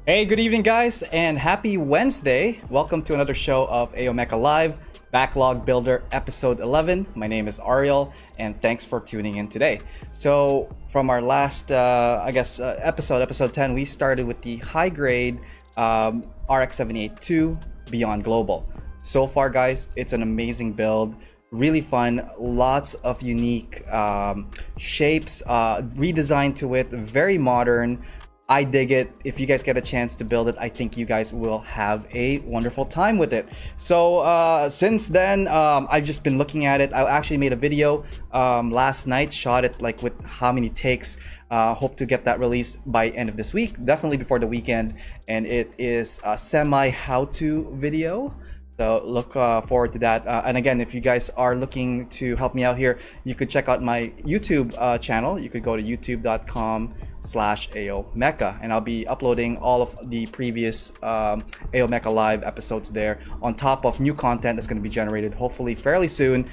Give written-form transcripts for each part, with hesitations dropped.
Hey, good evening, guys, and happy Wednesday. Welcome to another show of Mecha Live, Backlog Builder, episode 11. My name is Ariel, and thanks for tuning in today. So, from our last, episode 10, we started with the high grade RX-78-2 Beyond Global. So far, guys, it's an amazing build. Really fun, lots of unique shapes, redesigned to it, very modern. I dig it. If you guys get a chance to build it, I think you guys will have a wonderful time with it. So since then, I've just been looking at it. I actually made a video last night, shot it like with how many takes. Hope to get that released by end of this week, definitely before the weekend. And it is a semi how-to video. So look forward to that. And again, if you guys are looking to help me out here, you could check out my YouTube channel. You could go to youtube.com/AOMecha, and I'll be uploading all of the previous Mecha Live episodes there, on top of new content that's going to be generated hopefully fairly soon,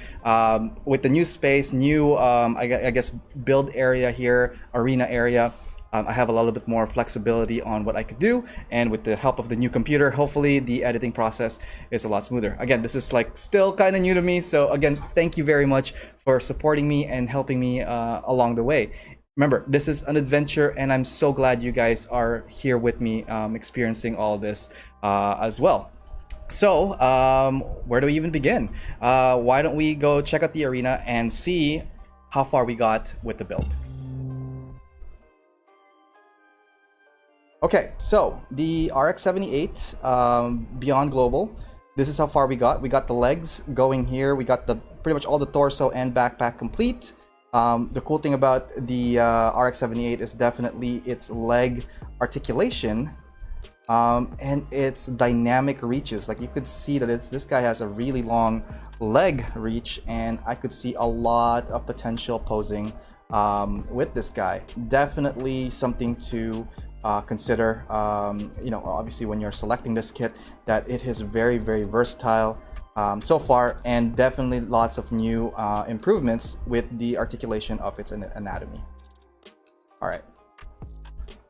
with the new space, new I guess build area here, arena area. I have a little bit more flexibility on what I could do, and with the help of the new computer, hopefully the editing process is a lot smoother. Again, this is like still kind of new to me, so again, thank you very much for supporting me and helping me along the way. Remember, this is an adventure, and I'm so glad you guys are here with me, experiencing all this as well. So, where do we even begin? Why don't we go check out the arena and see how far we got with the build. Okay, so the RX-78 Beyond Global, this is how far we got. We got the legs going here. We got the pretty much all the torso and backpack complete. The cool thing about the RX-78 is definitely its leg articulation and its dynamic reaches. Like, you could see that this guy has a really long leg reach, and I could see a lot of potential posing with this guy. Definitely something to consider, obviously when you're selecting this kit, that it is very, very versatile so far, and definitely lots of new improvements with the articulation of its anatomy. All right,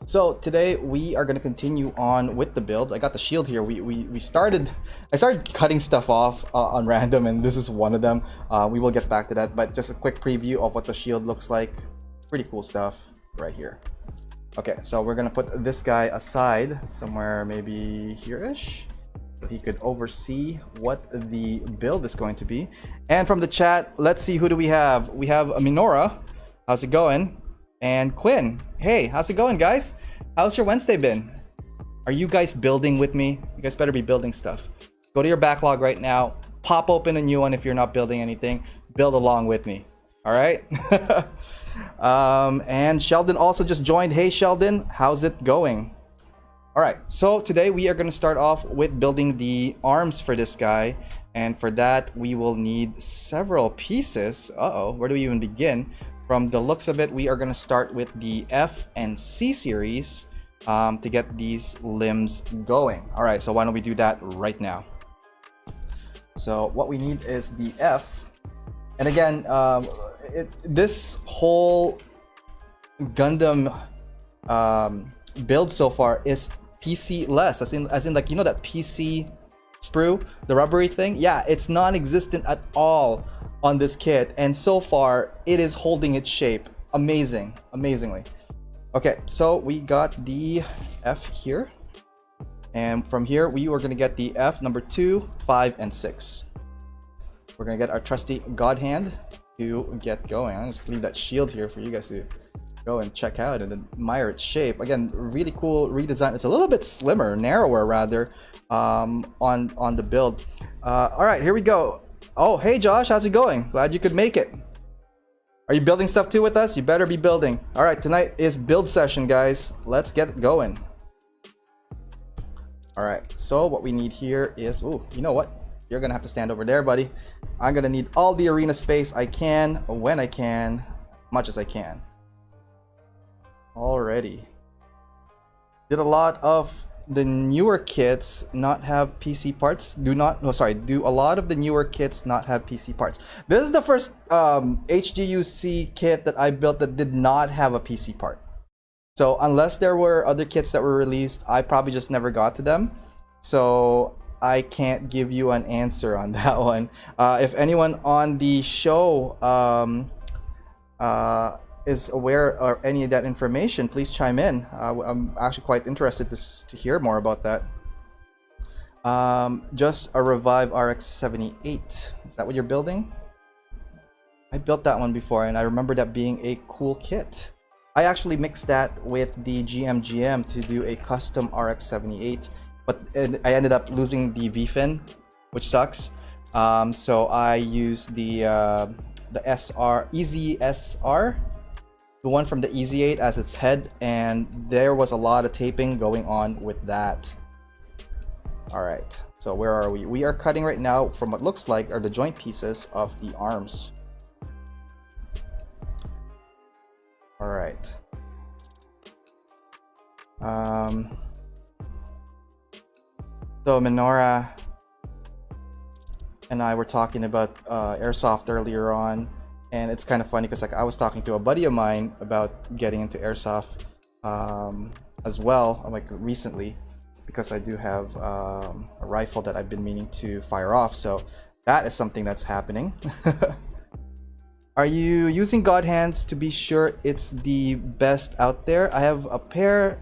so today we are going to continue on with the build. I got the shield here. I started cutting stuff off on random, and this is one of them. We will get back to that, but just a quick preview of what the shield looks like. Pretty cool stuff right here. Okay, so we're gonna put this guy aside somewhere, maybe here-ish, so he could oversee what the build is going to be. And from the chat, let's see, who do we have? We have Minora. How's it going? And Quinn. Hey, how's it going, guys? How's your Wednesday been? Are you guys building with me? You guys better be building stuff. Go to your backlog right now. Pop open a new one if you're not building anything. Build along with me. All right. And Sheldon also just joined. Hey Sheldon, how's it going? All right, so today we are going to start off with building the arms for this guy, and for that we will need several pieces. Where do we even begin? From the looks of it, we are going to start with the F and C series to get these limbs going. All right, so why don't we do that right now? So what we need is the F, and again, this whole Gundam build so far is PC less, as in like, you know, that PC sprue, the rubbery thing. Yeah, it's non-existent at all on this kit, and so far it is holding its shape amazingly. Okay, so we got the F here, and from here we are going to get the F number 2, 5, and 6. We're going to get our trusty God Hand to get going. I'm just leave that shield here for you guys to go and check out and admire its shape. Again, really cool redesign. It's a little bit slimmer, narrower rather, on the build. All right, here we go. Oh, hey Josh, how's it going? Glad you could make it. Are you building stuff too with us? You better be building. All right, tonight is build session, guys. Let's get going. All right, so what we need here is, ooh, you know what? You're gonna have to stand over there, buddy. I'm gonna need all the arena space I can, when I can, much as I can. Alrighty. Did a lot of the newer kits not have PC parts? Do a lot of the newer kits not have PC parts? This is the first HGUC kit that I built that did not have a PC part. So unless there were other kits that were released, I probably just never got to them. So I can't give you an answer on that one. If anyone on the show is aware of any of that information, please chime in. I'm actually quite interested to hear more about that. Just a Revive RX-78. Is that what you're building? I built that one before, and I remember that being a cool kit. I actually mixed that with the GM to do a custom RX-78, but I ended up losing the V-fin, which sucks. So I used the SR Easy SR, the one from the Easy 8 as its head, and there was a lot of taping going on with that. All right, so where are we? We are cutting right now from what looks like are the joint pieces of the arms. All right. So Minora and I were talking about airsoft earlier on, and it's kind of funny because like I was talking to a buddy of mine about getting into airsoft as well, like recently, because I do have a rifle that I've been meaning to fire off. So that is something that's happening. Are you using God hands to be sure it's the best out there? I have a pair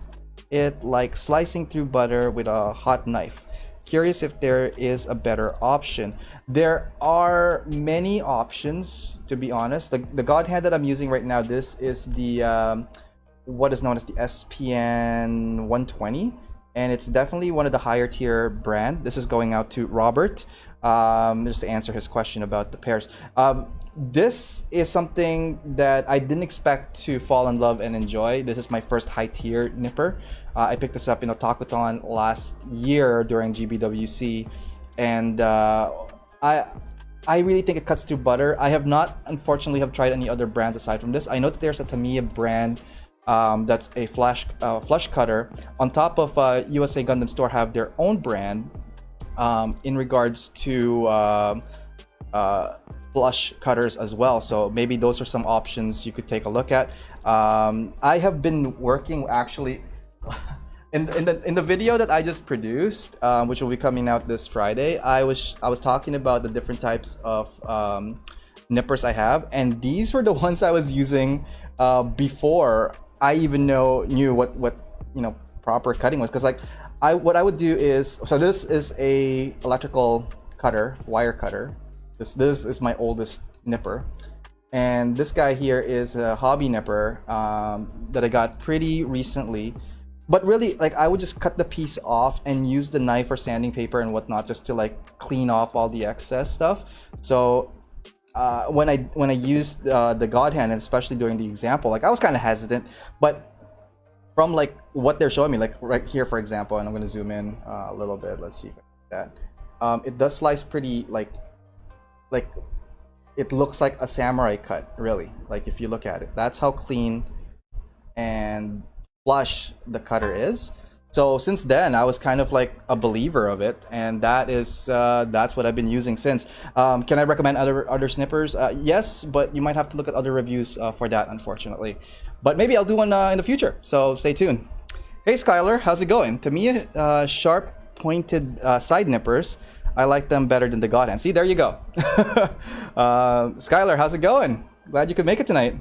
it like slicing through butter with a hot knife. Curious if there is a better option. There are many options, to be honest. The God hand that I'm using right now, this is the what is known as the SPN 120, and it's definitely one of the higher tier brand. This is going out to Robert, just to answer his question about the pairs. This is something that I didn't expect to fall in love and enjoy. This is my first high tier nipper. I picked this up in Otakuthon last year during GBWC, and I really think it cuts through butter. I have not, unfortunately, have tried any other brands aside from this. I know that there's a Tamiya brand that's a flush cutter. On top of USA Gundam Store have their own brand in regards to flush cutters as well. So maybe those are some options you could take a look at. I have been working actually in the video that I just produced, which will be coming out this Friday. I was talking about the different types of nippers I have, and these were the ones I was using before I even knew what proper cutting was. Because like what I would do is, so this is a electrical cutter, wire cutter. This is my oldest nipper, and this guy here is a hobby nipper that I got pretty recently. But really, like, I would just cut the piece off and use the knife or sanding paper and whatnot just to like clean off all the excess stuff. So when I used the God hand, and especially during the example, like I was kind of hesitant, but from like what they're showing me, like right here for example, and I'm going to zoom in a little bit. Let's see if I can do that. It does slice pretty like it looks like a samurai cut, really. Like if you look at it, that's how clean and flush the cutter is. So since then I was kind of like a believer of it, and that's what I've been using since. Can I recommend other snippers? Yes, but you might have to look at other reviews for that, unfortunately. But maybe I'll do one in the future, so stay tuned. Hey Skylar, how's it going? To me, sharp pointed side nippers, I like them better than the God hand. See, there you go. Skylar, how's it going? Glad you could make it tonight.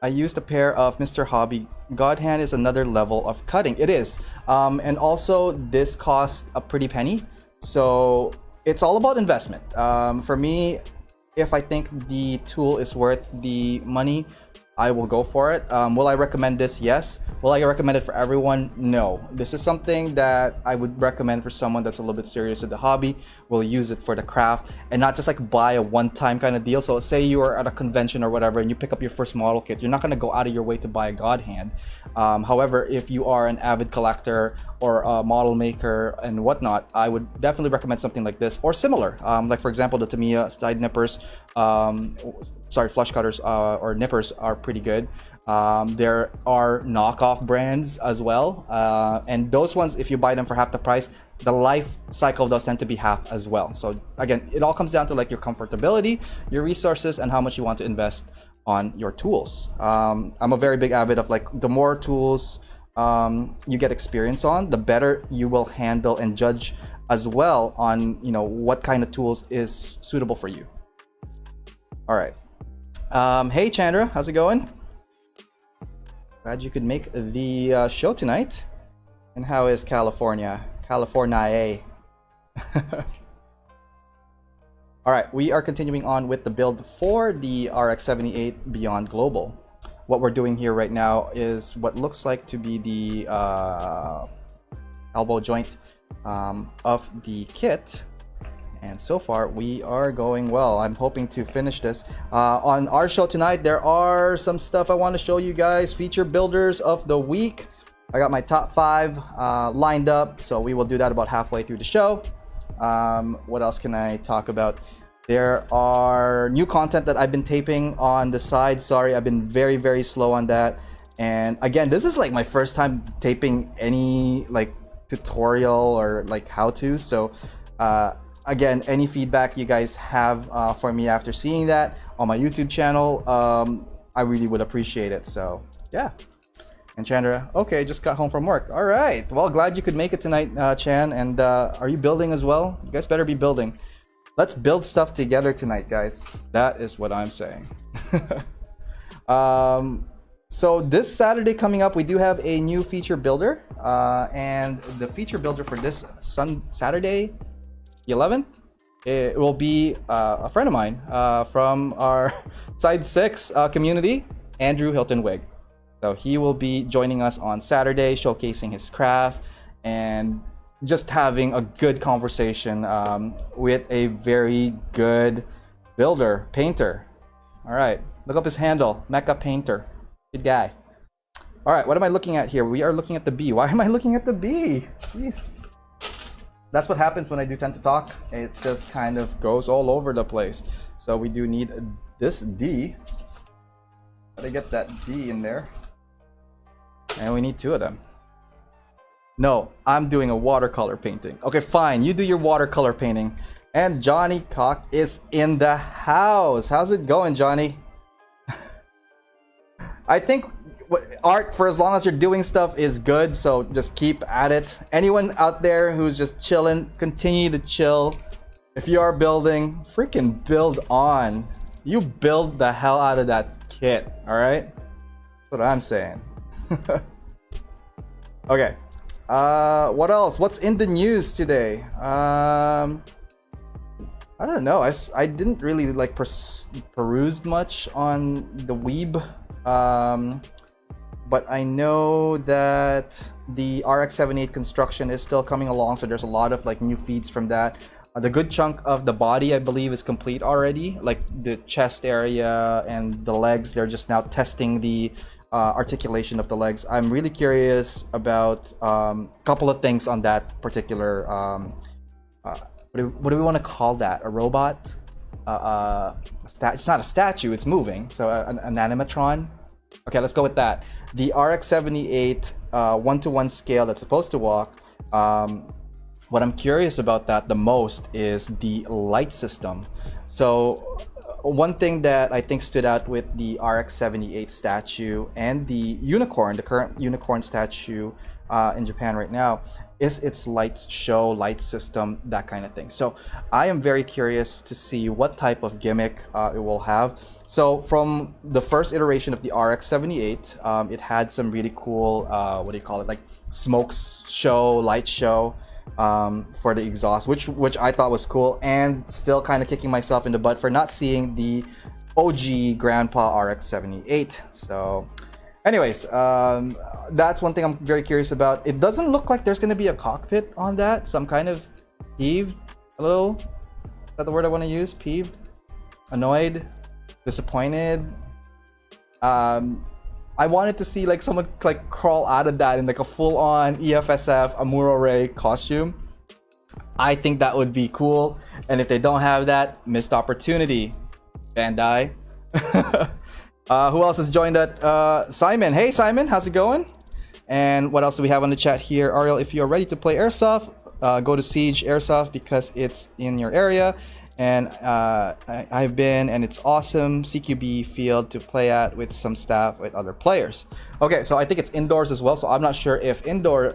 I used a pair of Mr. Hobby. God hand is another level of cutting. It is. And also, this costs a pretty penny. So it's all about investment. For me, if I think the tool is worth the money, I will go for it. Will I recommend this? Yes. Will I recommend it for everyone? No. This is something that I would recommend for someone that's a little bit serious with the hobby, will use it for the craft, and not just like buy a one-time kind of deal. So say you are at a convention or whatever and you pick up your first model kit, you're not going to go out of your way to buy a God hand. However, if you are an avid collector or a model maker and whatnot, I would definitely recommend something like this or similar. Like for example, the Tamiya side nippers, flush cutters or nippers are pretty good. There are knockoff brands as well, and those ones, if you buy them for half the price, the life cycle does tend to be half as well. So again, it all comes down to like your comfortability, your resources, and how much you want to invest on your tools. I'm a very big avid of like the more tools you get experience on, the better you will handle and judge as well on what kind of tools is suitable for you. All right. Hey Chandra, how's it going? Glad you could make the show tonight. And how is California? California. All right, we are continuing on with the build for the RX-78 Beyond Global. What we're doing here right now is what looks like to be the elbow joint of the kit. And so far, we are going well. I'm hoping to finish this. On our show tonight, there are some stuff I want to show you guys. Feature builders of the week. I got my top 5 lined up, so we will do that about halfway through the show. What else can I talk about? There are new content that I've been taping on the side. Sorry, I've been very, very slow on that. And again, this is like my first time taping any like tutorial or like how-to. So again, any feedback you guys have for me after seeing that on my YouTube channel, I really would appreciate it. So yeah. And Chandra, okay, just got home from work. All right, well, glad you could make it tonight, Chan. And are you building as well? You guys better be building. Let's build stuff together tonight, guys. That is what I'm saying. So this Saturday coming up, we do have a new feature builder. And the feature builder for this Saturday, the 11th, it will be a friend of mine from our Side 6 community, Andrew Hilton-Wig. So he will be joining us on Saturday, showcasing his craft and just having a good conversation with a very good builder, painter. All right, look up his handle, Mecha Painter. Good guy. All right, what am I looking at here? We are looking at the B. Why am I looking at the B? Jeez. That's what happens when I do tend to talk. It just kind of goes all over the place. So we do need this D. Gotta get that D in there. And we need 2 of them. No, I'm doing a watercolor painting. Okay, fine. You do your watercolor painting. And Johnny Cock is in the house. How's it going, Johnny? I think art, for as long as you're doing stuff, is good. So just keep at it. Anyone out there who's just chilling, continue to chill. If you are building, freaking build on. You build the hell out of that kit, all right? That's what I'm saying. Okay, what else? What's in the news today? I don't know. I didn't really like peruse much on the Weeb, but I know that the RX-78 construction is still coming along, so there's a lot of like new feeds from that. The good chunk of the body, I believe, is complete already. Like the chest area and the legs, they're just now testing the articulation of the legs. I'm really curious about a couple of things on that particular what do we want to call that? A robot? It's not a statue, it's moving, so an animatron. Okay, let's go with that. The RX-78 1-to-1 scale that's supposed to walk. What I'm curious about that the most is the light system. So one thing that I think stood out with the RX-78 statue and the unicorn, the current unicorn statue in Japan right now, is its light show, light system, that kind of thing. So I am very curious to see what type of gimmick it will have. So from the first iteration of the RX-78, it had some really cool, what do you call it, like smoke show, light show for the exhaust, which I thought was cool, and still kind of kicking myself in the butt for not seeing the OG Grandpa RX-78. So anyways, that's one thing I'm very curious about. It doesn't look like there's going to be a cockpit on that, so I'm kind of peeved a little. Is that the word I want to use? Peeved? Annoyed? Disappointed? I wanted to see like someone like crawl out of that in like a full-on EFSF Amuro Ray costume. I think that would be cool, and if they don't have that, missed opportunity. Bandai. Who else has joined that? Simon. Hey Simon, how's it going? And what else do we have on the chat here? Ariel, if you're ready to play Airsoft, go to Siege Airsoft because it's in your area. and I've been, and it's awesome CQB field to play at with some staff with other players. Okay, so I think it's indoors as well, so I'm not sure if indoor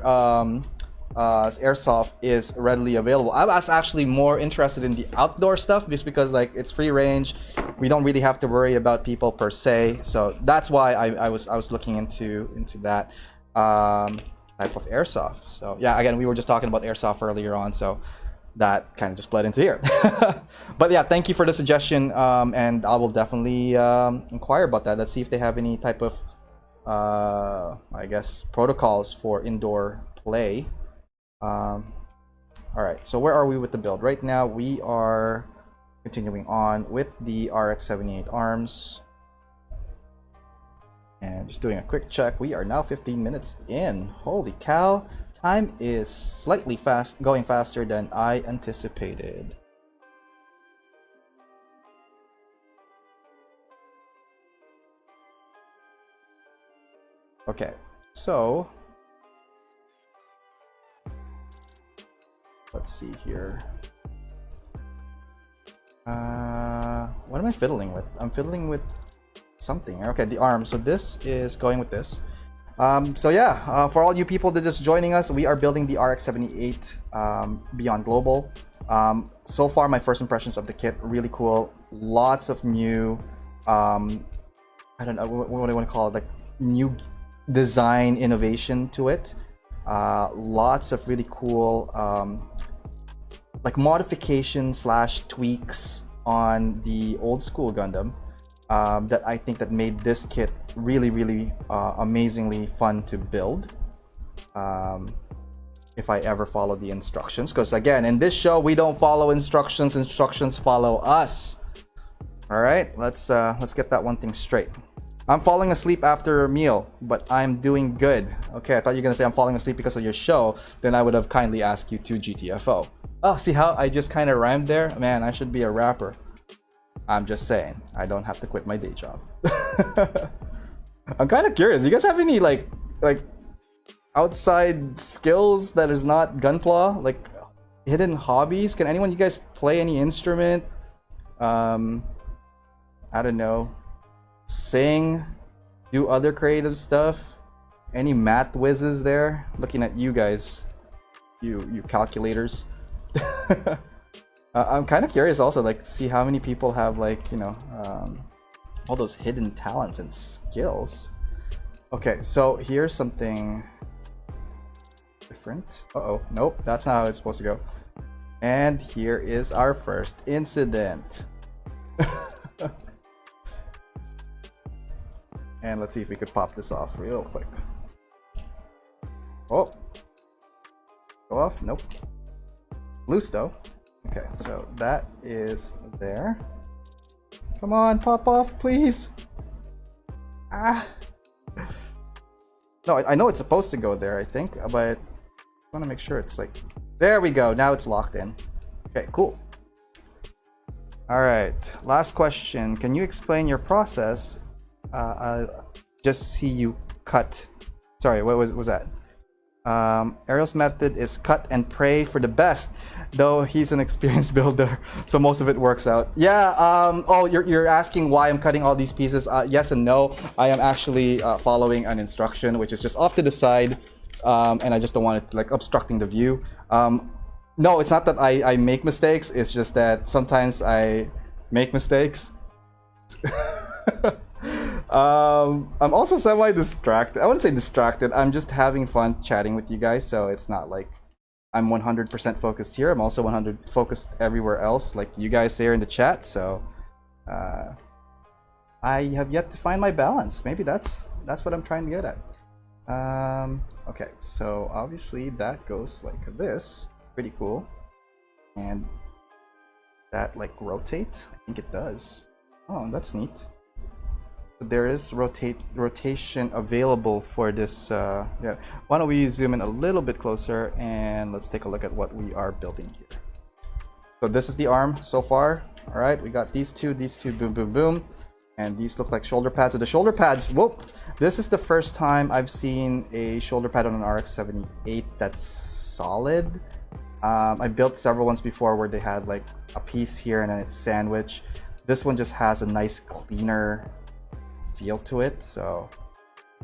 airsoft is readily available. I was actually more interested in the outdoor stuff just because like it's free range, we don't really have to worry about people per se, so that's why I was looking into that type of airsoft. So yeah, again, we were just talking about airsoft earlier on, so that kind of just bled into here. But yeah, thank you for the suggestion, and I will definitely inquire about that. Let's see if they have any type of I guess protocols for indoor play. All right, so where are we with the build right now? We are continuing on with the RX-78 arms, and just doing a quick check. We are now 15 minutes in. Holy cow, time is slightly going faster than I anticipated. Okay, so let's see here. What am I fiddling with? I'm fiddling with something. Okay, the arm. So this is going with this. So yeah, for all you people that just joining us, we are building the RX-78 Beyond Global. So far, my first impressions of the kit, really cool. Lots of new, I don't know, what do I want to call it, like new design innovation to it. Lots of really cool like modification slash tweaks on the old school Gundam that I think that made this kit really amazingly fun to build if I ever follow the instructions, because again, in this show we don't follow instructions, instructions follow us. All right, let's get that one thing straight. I'm falling asleep after a meal, but I'm doing good. Okay, I thought you were gonna say I'm falling asleep because of your show. Then I would have kindly asked you to GTFO. Oh, see how I just kind of rhymed there? Man, I should be a rapper. I'm just saying, I don't have to quit my day job. I'm kind of curious. You guys have any like outside skills that is not Gunpla? Like hidden hobbies? Can anyone, you guys play any instrument? I don't know. Sing, do other creative stuff. Any math whizzes there? Looking at you guys, you calculators. I'm kind of curious also, like, to see how many people have, like, you know, all those hidden talents and skills. Okay, so here's something different. Uh-oh, nope, that's not how it's supposed to go. And here is our first incident. And let's see if we could pop this off real quick. Oh, go off? Nope. Loose though. Okay, so that is there. Come on, pop off, please. Ah. No, I know it's supposed to go there, I think, but I want to make sure it's like, there we go. Now it's locked in. Okay, cool. All right, last question. Can you explain your process? Just see you cut. Sorry, what was that? Ariel's method is cut and pray for the best, though he's an experienced builder, so most of it works out. Yeah. Oh, you're asking why I'm cutting all these pieces? Yes and no. I am actually following an instruction, which is just off to the side, and I just don't want it like obstructing the view. No, it's not that I make mistakes. It's just that sometimes I make mistakes. I'm also semi-distracted. I wouldn't say distracted. I'm just having fun chatting with you guys, so it's not like I'm 100% focused here. I'm also 100% focused everywhere else, like you guys here in the chat. So I have yet to find my balance. Maybe that's what I'm trying to get at. Okay, so obviously that goes like this. Pretty cool. And that like rotate? I think it does. Oh, that's neat. There is rotation available for this. Yeah. Why don't we zoom in a little bit closer and let's take a look at what we are building here. So this is the arm so far. All right, we got these two, boom, boom, boom. And these look like shoulder pads. So the shoulder pads, whoop. This is the first time I've seen a shoulder pad on an RX-78 that's solid. I built several ones before where they had like a piece here and then it's sandwich. This one just has a nice cleaner feel to it, so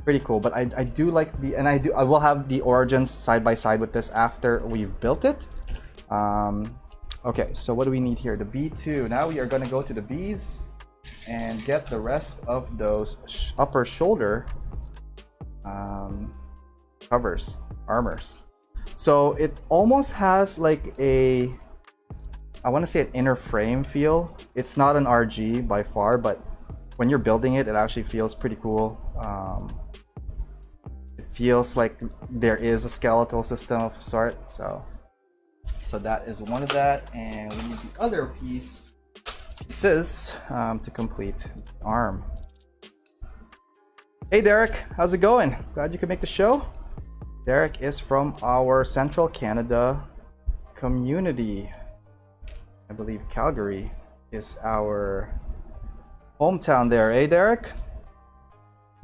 pretty cool. But I do like the, and I will have the origins side by side with this after we've built it. Okay, so what do we need here? The B2. Now we are going to go to the Bs and get the rest of those upper shoulder covers, armors. So it almost has like a, I want to say an inner frame feel. It's not an RG by far, but when you're building it, it actually feels pretty cool. It feels like there is a skeletal system of sort. So that is one of that, and we need the other pieces to complete the arm. Hey Derek, how's it going? Glad you could make the show. Derek is from our Central Canada community. I believe Calgary is our hometown there. Hey Derek?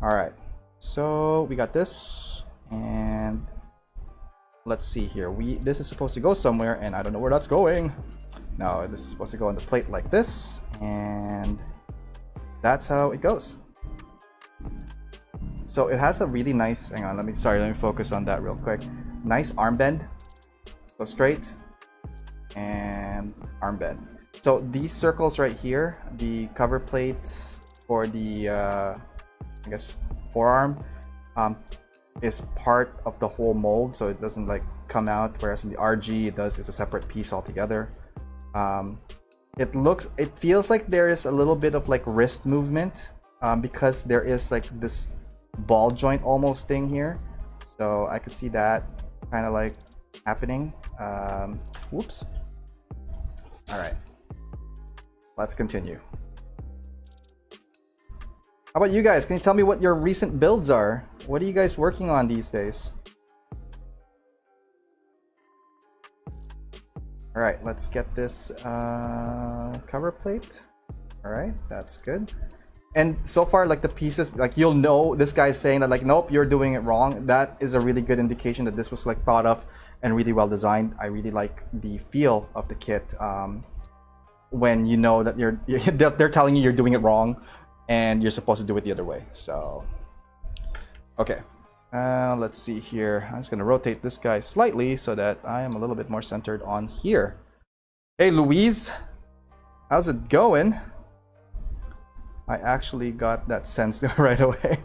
Alright, so we got this, and let's see here. This is supposed to go somewhere, and I don't know where that's going. No, this is supposed to go on the plate like this, and that's how it goes. So it has a really nice, hang on, let me focus on that real quick. Nice arm bend. Go straight and arm bend. So these circles right here, the cover plates for the I guess forearm, is part of the whole mold, so it doesn't like come out, whereas in the RG it does. It's a separate piece altogether. It feels like there is a little bit of like wrist movement, because there is like this ball joint almost thing here, so I could see that kind of like happening. Whoops. All right, let's continue. How about you guys? Can you tell me what your recent builds are? What are you guys working on these days? All right, let's get this cover plate. All right, that's good. And so far, like the pieces, like you'll know this guy's saying that like, nope, you're doing it wrong. That is a really good indication that this was like thought of and really well designed. I really like the feel of the kit when you know that they're telling you you're doing it wrong and you're supposed to do it the other way. So, okay, let's see here. I'm just gonna rotate this guy slightly so that I am a little bit more centered on here. Hey Louise, how's it going? I actually got that sense right away.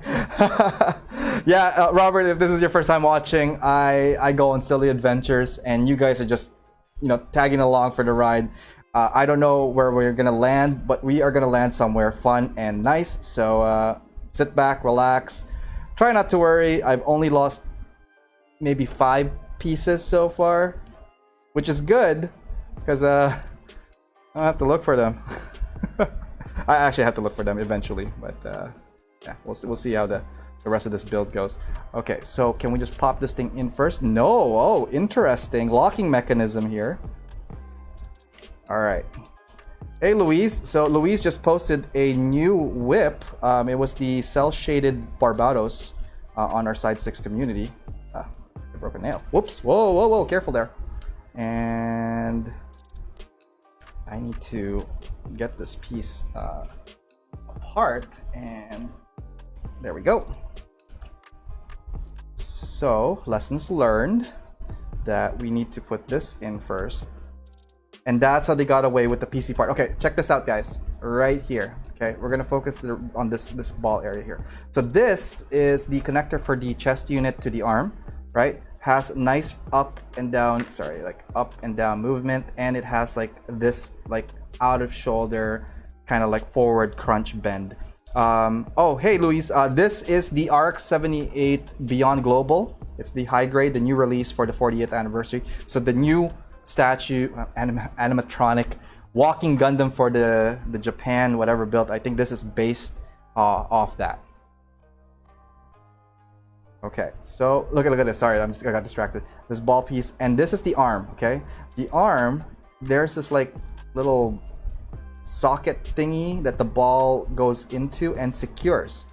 Yeah, Robert, if this is your first time watching, I go on silly adventures and you guys are just, tagging along for the ride. I don't know where we're gonna land, but we are gonna land somewhere fun and nice. So sit back, relax, try not to worry. I've only lost maybe 5 pieces so far, which is good because I don't have to look for them. I actually have to look for them eventually, but yeah, we'll see how the rest of this build goes. Okay, so can we just pop this thing in first? No. Oh, interesting locking mechanism here. All right. Hey Louise. So Louise just posted a new whip. It was the cell shaded Barbados on our side 6 community. I broke a nail. Whoops. Whoa. Careful there. And I need to get this piece apart, and there we go. So lessons learned that we need to put this in first, and that's how they got away with the PC part. Okay, check this out guys, right here. Okay, we're gonna focus on this ball area here. So this is the connector for the chest unit to the arm, right? Has nice up and down movement, and it has like this like out of shoulder kind of like forward crunch bend. Oh hey Luis, this is the RX-78 Beyond Global. It's the high grade, the new release for the 40th anniversary. So the new statue animatronic walking Gundam for the Japan whatever build. I think this is based off that. Okay, so look at this. Sorry, I got distracted. This ball piece, and this is the arm. Okay, the arm, there's this like little socket thingy that the ball goes into and secures,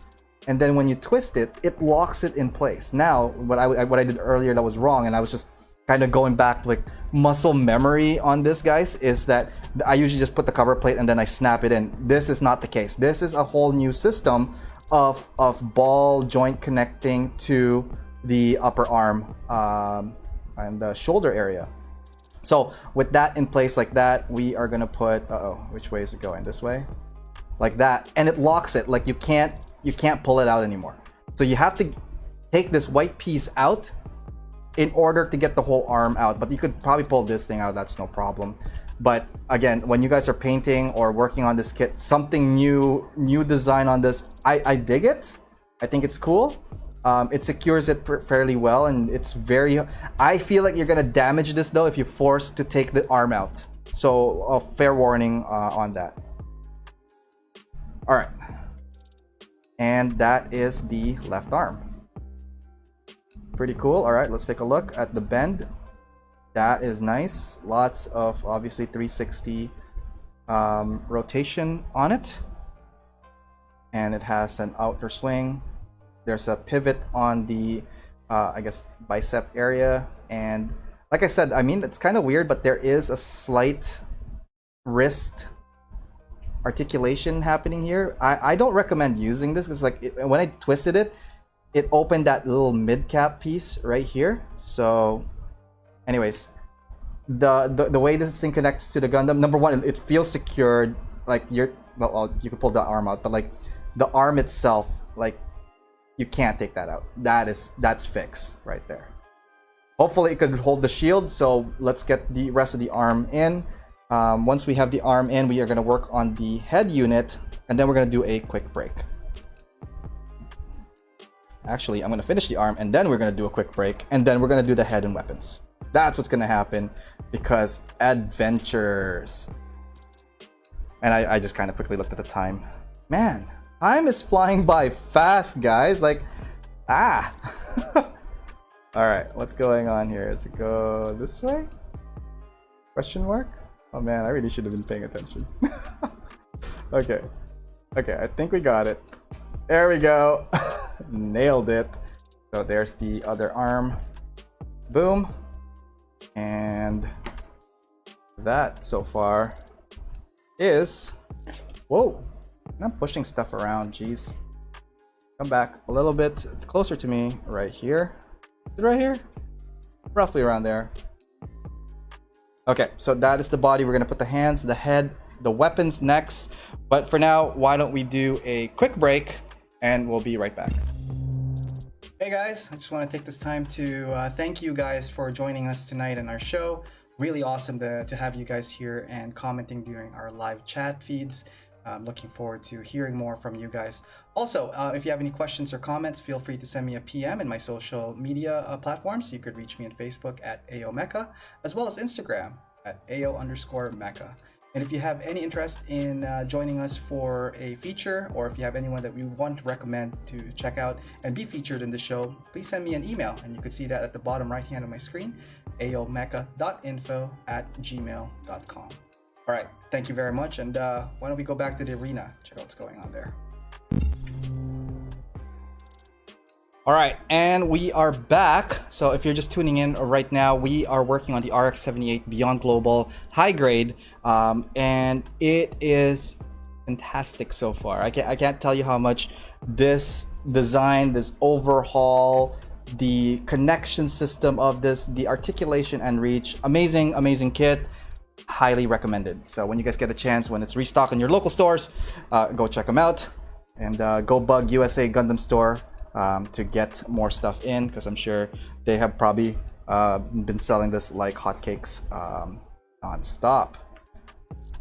and then when you twist it, it locks it in place. Now, what I did earlier that was wrong, and I was just kind of going back like muscle memory on this, guys, is that I usually just put the cover plate and then I snap it in. This is not the case. This is a whole new system of ball joint connecting to the upper arm and the shoulder area. So with that in place like that, we are gonna put, which way is it going? This way? Like that, and it locks it. Like you can't pull it out anymore. So you have to take this white piece out in order to get the whole arm out. But you could probably pull this thing out, that's no problem. But again, when you guys are painting or working on this kit, something new design on this, I dig it. I think it's cool. It secures it fairly well, and it's very, I feel like you're gonna damage this though if you're forced to take the arm out. So a fair warning on that. All right, and that is the left arm. Pretty cool. All right, let's take a look at the bend. That is nice. Lots of obviously 360 rotation on it, and it has an outer swing. There's a pivot on the I guess bicep area, and like I said, I mean, it's kind of weird, but there is a slight wrist articulation happening here. I don't recommend using this because like when I twisted it, it opened that little mid cap piece right here. So anyways, the way this thing connects to the Gundam, number one, it feels secured. Like you can pull the arm out, but like the arm itself, like you can't take that out. That's fixed right there. Hopefully it could hold the shield. So let's get the rest of the arm in. Once we have the arm in, we are going to work on the head unit, and then we're going to do a quick break. Actually, I'm going to finish the arm, and then we're going to do a quick break, and then we're going to do the head and weapons. That's what's going to happen, because adventures. And I just kind of quickly looked at the time. Man, time is flying by fast, guys. Like, All right, what's going on here? Does it go this way? Question mark? Oh man, I really should have been paying attention. Okay, I think we got it. There we go. Nailed it. So there's the other arm. Boom. And that so far is, whoa, I'm pushing stuff around, jeez. Come back a little bit. It's closer to me right here. Is it right here? Roughly around there. Okay, so that is the body. We're gonna put the hands, the head, the weapons next. But for now, why don't we do a quick break and we'll be right back. Hey guys, I just want to take this time to thank you guys for joining us tonight in our show. Really awesome to have you guys here and commenting during our live chat feeds. I'm looking forward to hearing more from you guys. Also, if you have any questions or comments, feel free to send me a PM in my social media platforms. You could reach me on Facebook at AOMecha, as well as Instagram at AO_Mecha. And if you have any interest in joining us for a feature, or if you have anyone that we want to recommend to check out and be featured in the show, please send me an email, and you can see that at the bottom right hand of my screen, aomecha.info@gmail.com. All right, thank you very much, and why don't we go back to the arena, check out what's going on there. All right, and we are back. So if you're just tuning in right now, we are working on the RX-78 Beyond Global high grade, and it is fantastic so far. I can't tell you how much this design, this overhaul, the connection system of this, the articulation and reach, amazing kit. Highly recommended. So when you guys get a chance, when it's restocked in your local stores, go check them out, and go bug USA Gundam Store to get more stuff in, because I'm sure they have probably been selling this like hotcakes non-stop.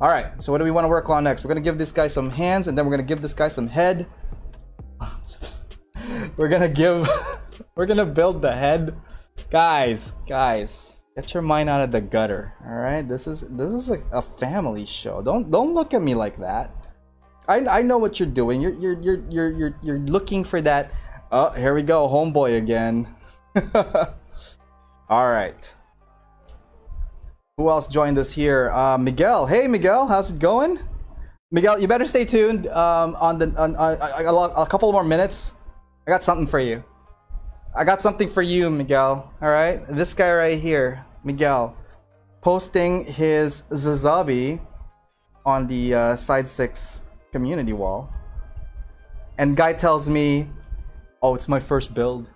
All right, so what do we want to work on next? We're gonna give this guy some hands, and then we're gonna give this guy some head. we're gonna build the head. Guys, get your mind out of the gutter. All right, this is like a family show. Don't look at me like that. I know what you're doing. You're looking for that. Oh, here we go, homeboy again. All right. Who else joined us here? Miguel. Hey, Miguel, how's it going? Miguel, you better stay tuned. On a couple more minutes. I got something for you. I got something for you, Miguel. All right, this guy right here, Miguel, posting his Zazabi on the Side 6 community wall. And guy tells me, oh, it's my first build.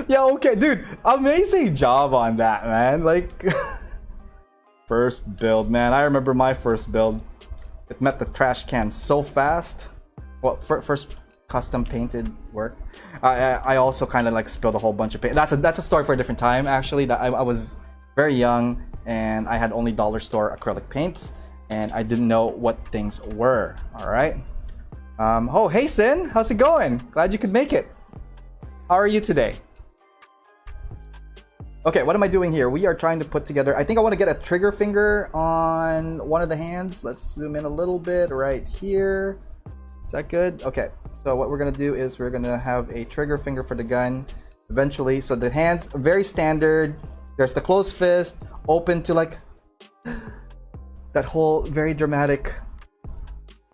Yeah, okay, dude, amazing job on that, man. Like, first build, man. I remember my first build. It met the trash can so fast. Well, first custom painted work. I also kind of like spilled a whole bunch of paint. That's a story for a different time, actually. That I was very young and I had only dollar store acrylic paints and I didn't know what things were. All right. Oh, hey Sin, how's it going? Glad you could make it. How are you today? Okay, what am I doing here? We are trying to put together, I think I want to get a trigger finger on one of the hands. Let's zoom in a little bit right here. Is that good? Okay, so what we're going to do is we're going to have a trigger finger for the gun eventually. So the hands, very standard. There's the closed fist, open to like that whole very dramatic.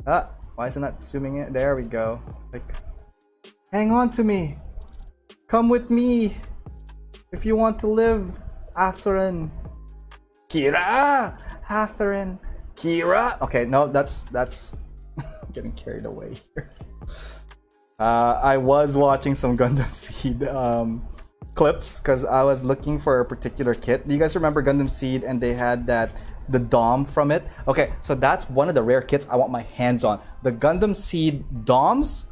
Why is it not zooming in? There we go. Like, hang on to me. Come with me. If you want to live, Atharin. Kira! Atharin. Kira! Okay, no, that's getting carried away here. I was watching some Gundam Seed clips because I was looking for a particular kit. Do you guys remember Gundam Seed and they had the DOM from it? Okay, so that's one of the rare kits I want my hands on. The Gundam Seed DOMs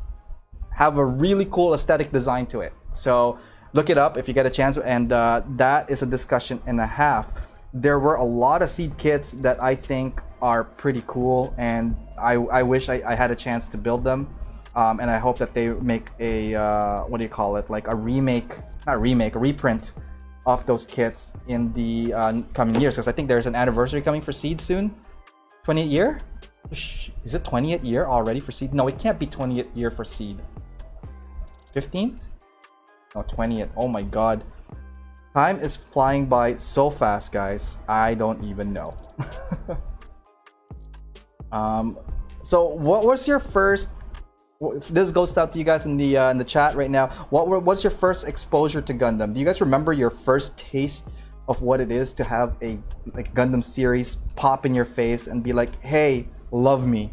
have a really cool aesthetic design to it. So look it up if you get a chance, and that is a discussion and a half. There were a lot of Seed kits that I think are pretty cool, and I wish I had a chance to build them. And I hope that they make a, what do you call it, like a remake, not remake, a reprint of those kits in the coming years, because I think there's an anniversary coming for Seed soon. 20th year? Is it 20th year already for Seed? No, it can't be 20th year for Seed. 15th? No, 20th. Oh my god. Time is flying by so fast, guys. I don't even know. So what was your first, this goes out to you guys in the chat right now. What's your first exposure to Gundam? Do you guys remember your first taste of what it is to have a like Gundam series pop in your face and be like, hey, love me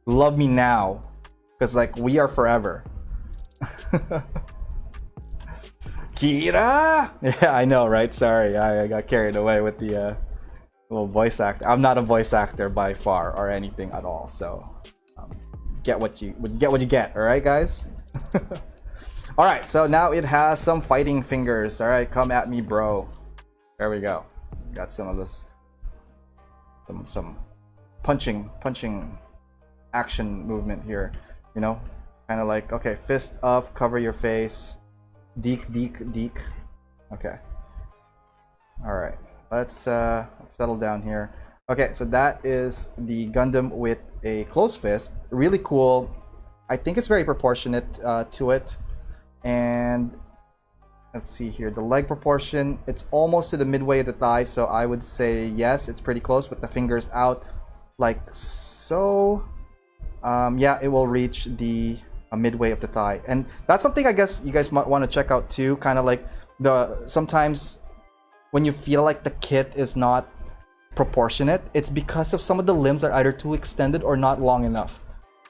now, because like we are forever. Kira! Yeah, I know, right? Sorry, I got carried away with the little voice actor. I'm not a voice actor by far or anything at all, so get what you get. All right, guys. All right, so now it has some fighting fingers. All right, come at me, bro. There we go. Got some of this, some punching action movement here. You know, kind of like, okay, fist up, cover your face. Deek. Okay. All right. Let's settle down here. Okay, so that is the Gundam with a closed fist. Really cool. I think it's very proportionate to it. And let's see here. The leg proportion, it's almost to the midway of the thigh, so I would say yes, it's pretty close, with the fingers out like so. Yeah, it will reach the midway of the thigh, and that's something I guess you guys might want to check out too. Kind of like sometimes when you feel like the kit is not proportionate, it's because of some of the limbs are either too extended or not long enough.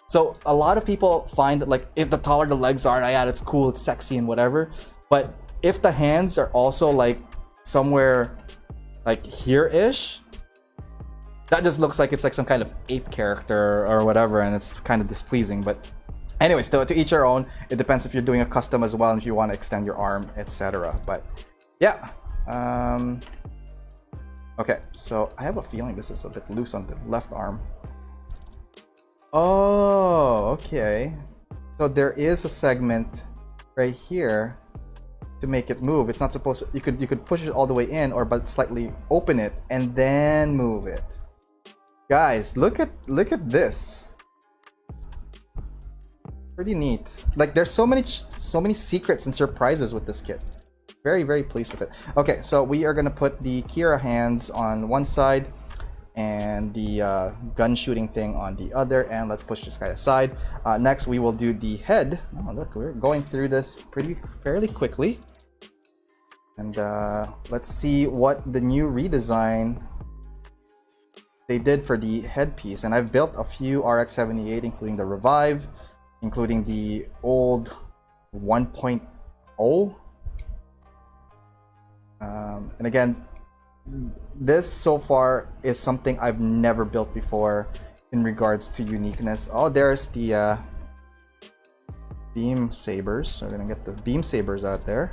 So a lot of people find that like if the taller the legs are, yeah, it's cool, it's sexy and whatever. But if the hands are also like somewhere like here-ish, that just looks like it's like some kind of ape character or whatever, and it's kind of displeasing. But anyways, to each their own. It depends if you're doing a custom as well, and if you want to extend your arm, etc. But yeah. Okay, so I have a feeling this is a bit loose on the left arm. Oh, okay. So there is a segment right here to make it move. It's not supposed to, you could push it all the way in, or but slightly open it and then move it. Guys, look at this. Pretty neat. Like there's so many secrets and surprises with this kit. Very, very pleased with it. Okay, so we are gonna put the Kira hands on one side, and the gun shooting thing on the other. And let's push this guy aside. Next, we will do the head. Oh, look, we're going through this fairly quickly. And let's see what the new redesign they did for the headpiece. And I've built a few RX-78, including the Revive, including the old 1.0. And again, this so far is something I've never built before in regards to uniqueness. Oh, there's the beam sabers. So we're gonna get the beam sabers out there.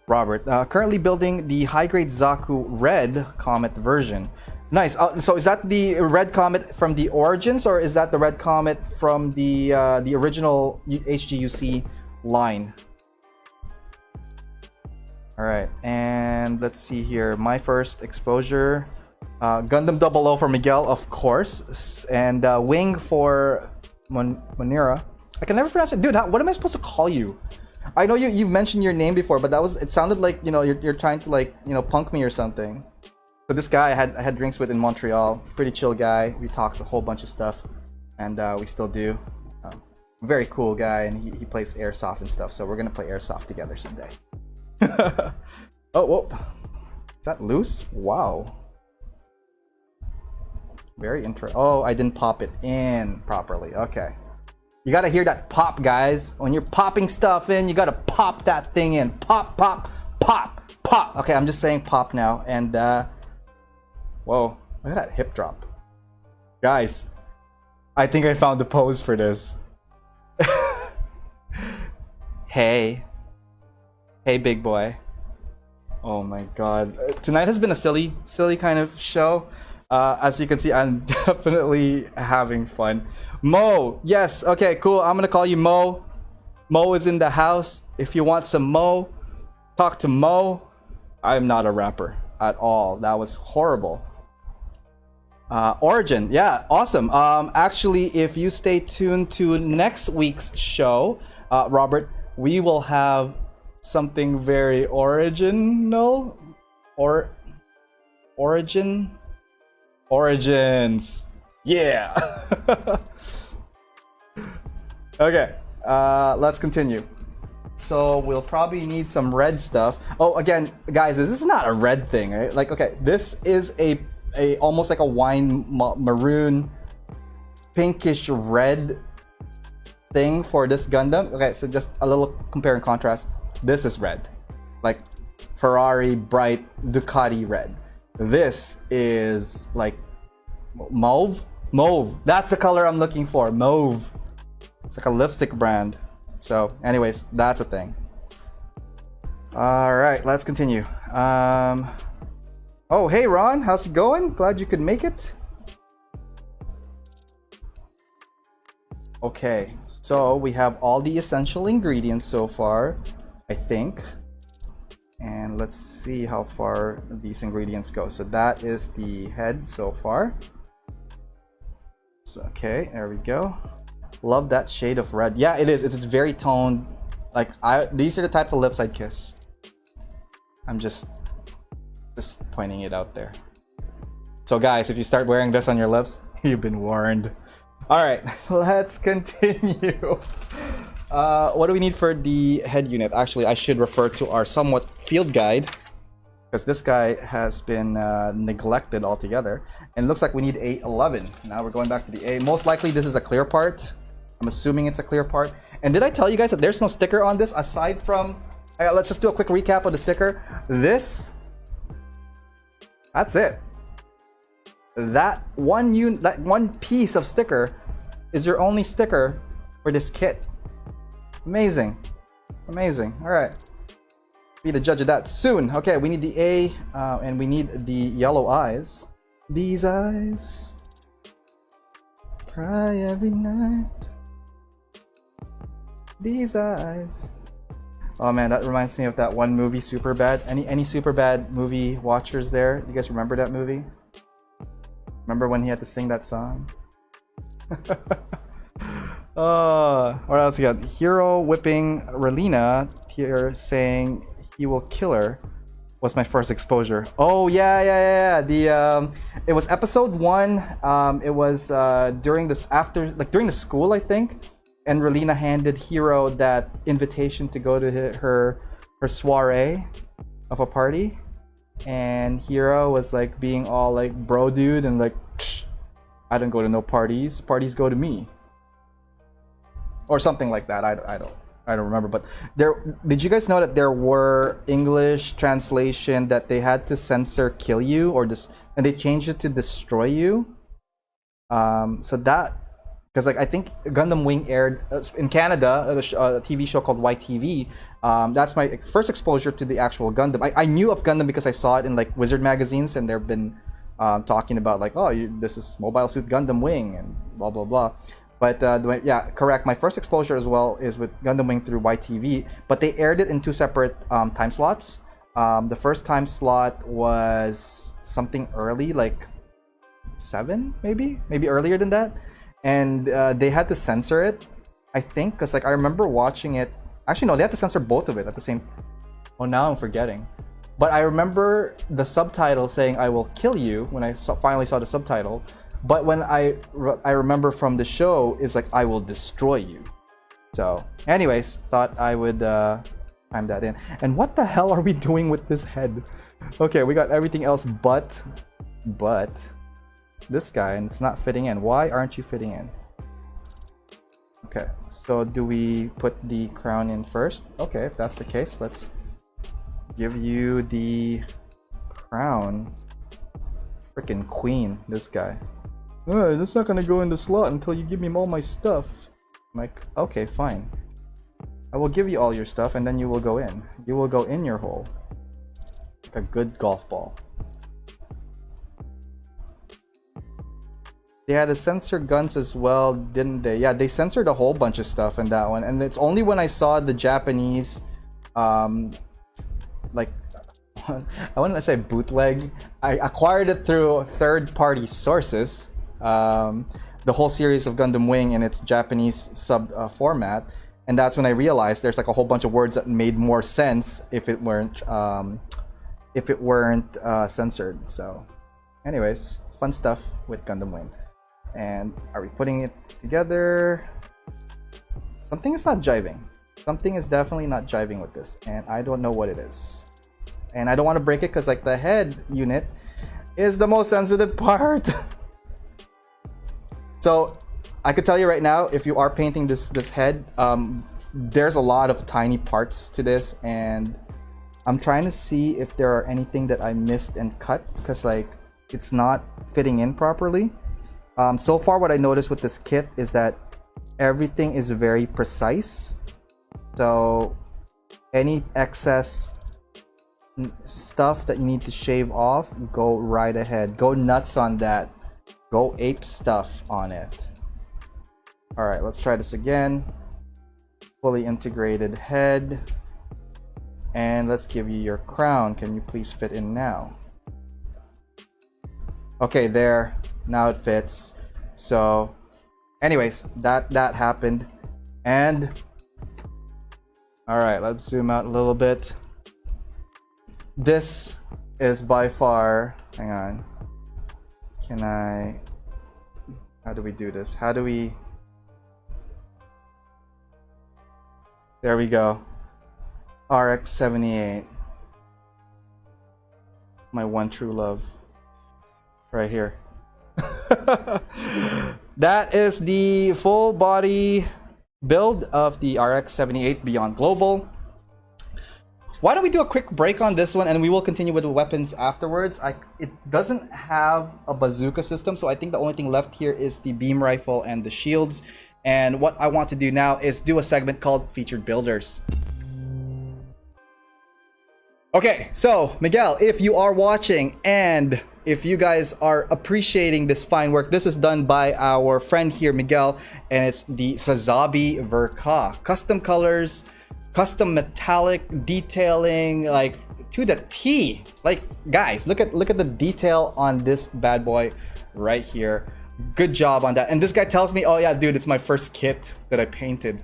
Robert, currently building the high-grade Zaku Red Comet version. Nice. So is that the Red Comet from the Origins, or is that the Red Comet from the original HGUC line? All right, and let's see here. My first exposure, Gundam 00 for Miguel, of course, and Wing for Monira. I can never pronounce it, dude. What am I supposed to call you? I know you mentioned your name before, but it sounded like, you know, you're trying to, like, you know, punk me or something. So this guy I had drinks with in Montreal, pretty chill guy. We talked a whole bunch of stuff, and we still do. Very cool guy, and he plays airsoft and stuff. So we're gonna play airsoft together someday. Oh, whoa. Is that loose? Wow. Very interesting. Oh, I didn't pop it in properly. Okay. You gotta hear that pop, guys. When you're popping stuff in, you gotta pop that thing in. Pop, pop, pop, pop. Okay, I'm just saying pop now. And, whoa. Look at that hip drop. Guys, I think I found the pose for this. Hey. Hey, big boy. Oh my god. Tonight has been a silly kind of show. As you can see, I'm definitely having fun. Mo, yes, okay, cool. I'm gonna call you Mo. Mo is in the house. If you want some Mo, talk to Mo. I'm not a rapper at all. That was horrible. Origin, yeah, awesome. Actually, if you stay tuned to next week's show, Robert, we will have something very original. Origins. Yeah. Okay, let's continue. So we'll probably need some red stuff. Oh, again, guys, this is not a red thing, right? Like, okay, this is a almost like a wine maroon, pinkish red thing for this Gundam. Okay, so just a little compare and contrast. This is red, like Ferrari bright Ducati red. This is like mauve. That's the color I'm looking for. Mauve. It's like a lipstick brand. So anyways, that's a thing. All right, let's continue. Oh, hey Ron, how's it going? Glad you could make it. Okay, so we have all the essential ingredients so far, I think. And let's see how far these ingredients go. So that is the head so far. So, okay, there we go. Love that shade of red. Yeah, it is. It's very toned. Like, these are the type of lips I'd kiss. I'm just pointing it out there. So guys, if you start wearing this on your lips, you've been warned. All right, let's continue. What do we need for the head unit? Actually, I should refer to our somewhat field guide, because this guy has been neglected altogether. And it looks like we need A11. Now we're going back to the A. Most likely this is a clear part. I'm assuming it's a clear part. And did I tell you guys that there's no sticker on this aside from... let's just do a quick recap of the sticker. That's it. That one piece of sticker is your only sticker for this kit. Amazing. Amazing. All right. Be the judge of that soon. Okay, we need the A, and we need the yellow eyes. These eyes cry every night. These eyes. Oh man, that reminds me of that one movie, Superbad. Any Superbad movie watchers there? You guys remember that movie? Remember when he had to sing that song? What else we got? Hero whipping Relina here, saying he will kill her. was my first exposure. Oh yeah. It was episode 1. It was during this during the school, I think. And Relina handed Hero that invitation to go to her soiree of a party, and Hero was like being all like bro dude and like, I don't go to no parties. Parties go to me, or something like that. I don't remember. But did you guys know that there were English translation that they had to censor "kill you" and they changed it to "destroy you." So that, because like I think Gundam Wing aired in Canada, a TV show called YTV. That's my first exposure to the actual Gundam. I knew of Gundam because I saw it in like Wizard magazines, and they've been talking about like, oh, this is Mobile Suit Gundam Wing and blah blah blah. But yeah, correct. My first exposure as well is with Gundam Wing through YTV, but they aired it in 2 separate time slots. The first time slot was something early, like 7, maybe earlier than that, and they had to censor it, I think, because like I remember watching it. Actually, no, they had to censor both of it at the same. Oh, now I'm forgetting. But I remember the subtitle saying "I will kill you" when I finally saw the subtitle. But when I remember from the show is like "I will destroy you." So, anyways, thought I would time that in. And what the hell are we doing with this head? Okay, we got everything else but this guy, and it's not fitting in. Why aren't you fitting in? Okay, so do we put the crown in first? Okay, if that's the case, let's give you the crown. Freaking queen, this guy. Oh, that's not gonna go in the slot until you give me all my stuff. I'm like, okay, fine. I will give you all your stuff, and then you will go in. You will go in your hole. Like a good golf ball. They had to censor guns as well, didn't they? Yeah, they censored a whole bunch of stuff in that one. And it's only when I saw the Japanese, like, I want to say bootleg. I acquired it through third-party sources. The whole series of Gundam Wing in its Japanese sub format, and that's when I realized there's like a whole bunch of words that made more sense if it weren't censored. So, anyways, fun stuff with Gundam Wing. And are we putting it together? Something is not jiving. Something is definitely not jiving with this, and I don't know what it is. And I don't want to break it because like the head unit is the most sensitive part. So I could tell you right now, if you are painting this head, there's a lot of tiny parts to this, and I'm trying to see if there are anything that I missed and cut because like it's not fitting in properly. So far what I noticed with this kit is that everything is very precise. So any excess stuff that you need to shave off, go right ahead. Go nuts on that. Go ape stuff on it. Alright, let's try this again. Fully integrated head. And let's give you your crown. Can you please fit in now? Okay, there. Now it fits. So, anyways, that happened. And alright, let's zoom out a little bit. This is by far, hang on. How do we do this? There we go. RX-78. My one true love. Right here. That is the full body build of the RX-78 Beyond Global. Why don't we do a quick break on this one and we will continue with the weapons afterwards. It doesn't have a bazooka system, so I think the only thing left here is the beam rifle and the shields. And what I want to do now is do a segment called Featured Builders. Okay, so Miguel, if you are watching and if you guys are appreciating this fine work, this is done by our friend here, Miguel, and it's the Sazabi Verka. Custom colors, custom metallic detailing, like to the T. Like guys, look at the detail on this bad boy right here. Good job on that. And this guy tells me, oh yeah, dude, it's my first kit that I painted.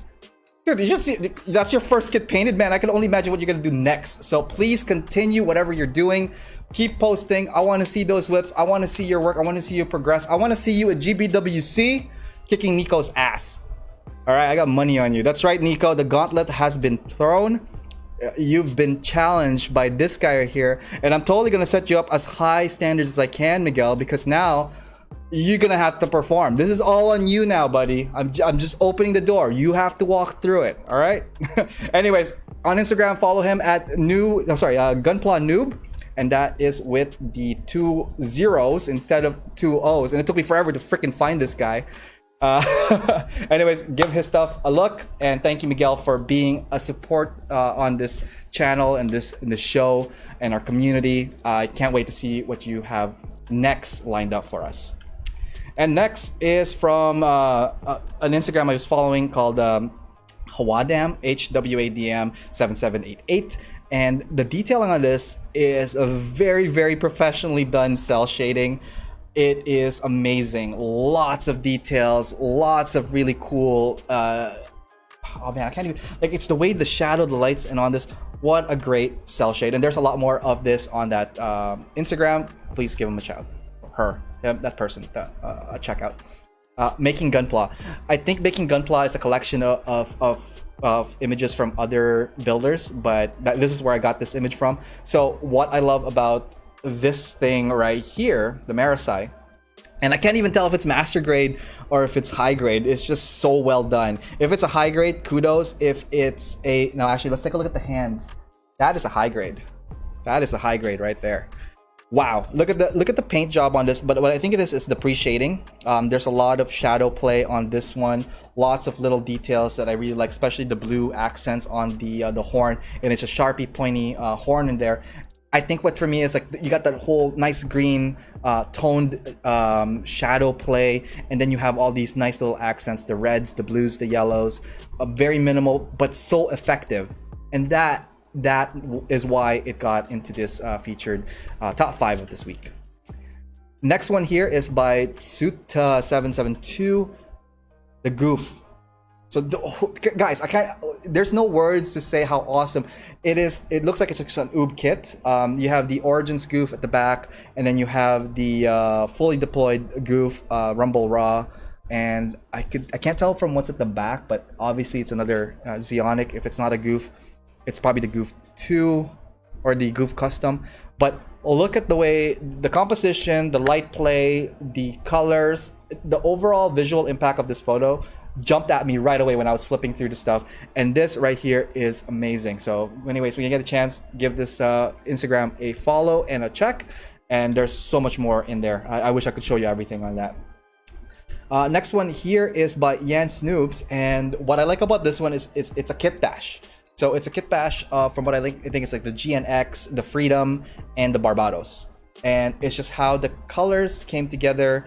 Dude, you should see, that's your first kit painted, man. I can only imagine what you're gonna do next. So please continue whatever you're doing. Keep posting. I want to see those whips. I want to see your work. I want to see you progress. I want to see you at GBWC kicking Nico's ass. All right, I got money on you. That's right, Nico. The gauntlet has been thrown. You've been challenged by this guy right here, and I'm totally gonna set you up as high standards as I can, Miguel, because now you're gonna have to perform. This is all on you now, buddy. I'm just opening the door. You have to walk through it. All right. Anyways, on Instagram, follow him at Gunpla Noob, and that is with the 2 zeros instead of 2 O's. And it took me forever to freaking find this guy. Anyways, give his stuff a look, and thank you, Miguel, for being a support on this channel and this show and our community. I can't wait to see what you have next lined up for us. And next is from an Instagram I was following called Hwadam, HWADM 7788. And the detailing on this is a very, very professionally done cell shading. It is amazing. Lots of details, lots of really cool. Oh man, I can't even, like, it's the way the shadow, the lights, and on this. What a great cell shade. And there's a lot more of this on that Instagram. Please give him a shout. That person, a check out. Making Gunpla. I think Making Gunpla is a collection of images from other builders, but this is where I got this image from. So what I love about this thing right here, the Marasai, and I can't even tell if it's master grade or if it's high grade. It's just so well done. If it's a high grade, kudos. If it's a, no, actually, let's take a look at the hands. That is a high grade. That is a high grade right there. Wow, look at the paint job on this. But what I think of this is the pre-shading. There's a lot of shadow play on this one. Lots of little details that I really like, especially the blue accents on the horn, and it's a Sharpie pointy horn in there. I think what for me is like you got that whole nice green toned shadow play, and then you have all these nice little accents, the reds, the blues, the yellows, very minimal but so effective, and that is why it got into this featured top 5 of this week. Next one here is by Suta772, the goof. So guys, I can't, there's no words to say how awesome it is. It looks like it's an oob kit. You have the Origins goof at the back, and then you have the fully deployed goof, Rumble Raw, and I can't tell from what's at the back, but obviously it's another Zionic. If it's not a goof, it's probably the Goof 2 or the Goof Custom. But look at the way the composition, the light play, the colors, the overall visual impact of this photo jumped at me right away when I was flipping through the stuff. And this right here is amazing. So anyways, when you get a chance, give this Instagram a follow and a check. And there's so much more in there. I wish I could show you everything on that. Next one here is by Yan Snoobs. And what I like about this one is it's a kit bash. So it's a kit bash from what I think it's like the GNX, the Freedom, and the Barbados. And it's just how the colors came together,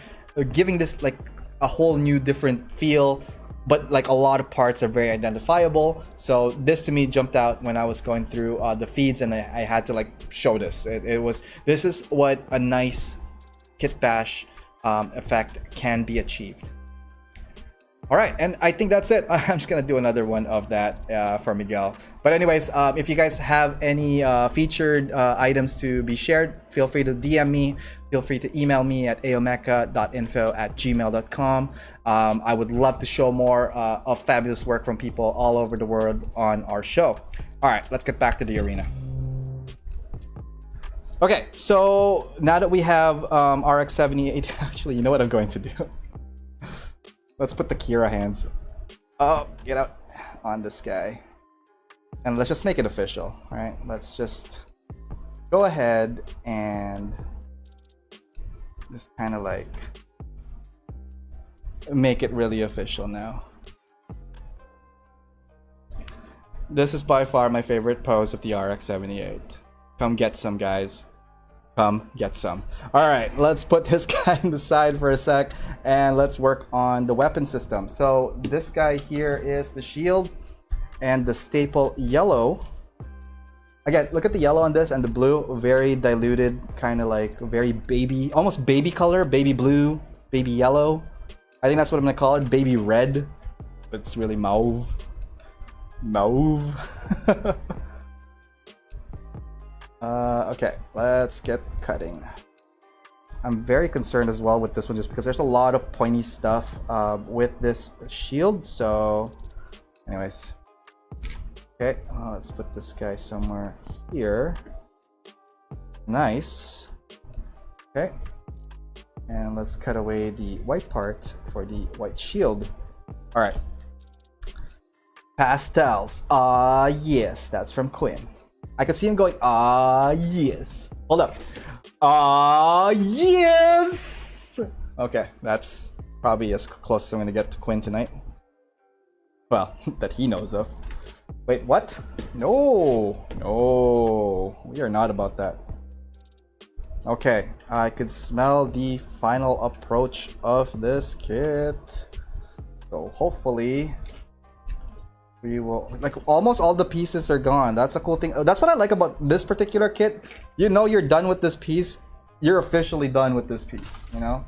giving this like a whole new different feel, but like a lot of parts are very identifiable. So this to me jumped out when I was going through the feeds, and I had to like show this. This is what a nice kit bash effect can be achieved. All right, and I think that's it. I'm just gonna do another one of that for Miguel. But anyways, if you guys have any featured items to be shared, feel free to DM me. Feel free to email me at aomecha.info@gmail.com. I would love to show more of fabulous work from people all over the world on our show. All right, let's get back to the arena. Okay, so now that we have RX-78, actually, you know what I'm going to do? Let's put the Kira hands. Oh, get out on this guy. And let's just make it official, all right? Let's just go ahead and just kind of like make it really official now. This is by far my favorite pose of the RX-78. Come get some, guys. Come get some. All right, let's put this guy on the side for a sec, and let's work on the weapon system. So this guy here is the shield and the staple yellow. Again, look at the yellow on this and the blue, very diluted, kind of like very baby, almost baby color, baby blue, baby yellow. I think that's what I'm gonna call it, baby red, but it's really mauve. Move. Okay, let's get cutting. I'm very concerned as well with this one just because there's a lot of pointy stuff with this shield. So anyways, okay, let's put this guy somewhere here. Nice. Okay, and let's cut away the white part for the white shield. All right, pastels. Yes, that's from Quinn. I could see him going, yes. Hold up. Yes! Okay, that's probably as close as I'm gonna get to Quinn tonight. Well, that he knows of. Wait, what? No, no, we are not about that. Okay, I could smell the final approach of this kit. So hopefully we will, like, almost all the pieces are gone. That's a cool thing. That's what I like about this particular kit. You know, you're done with this piece. You're officially done with this piece, you know?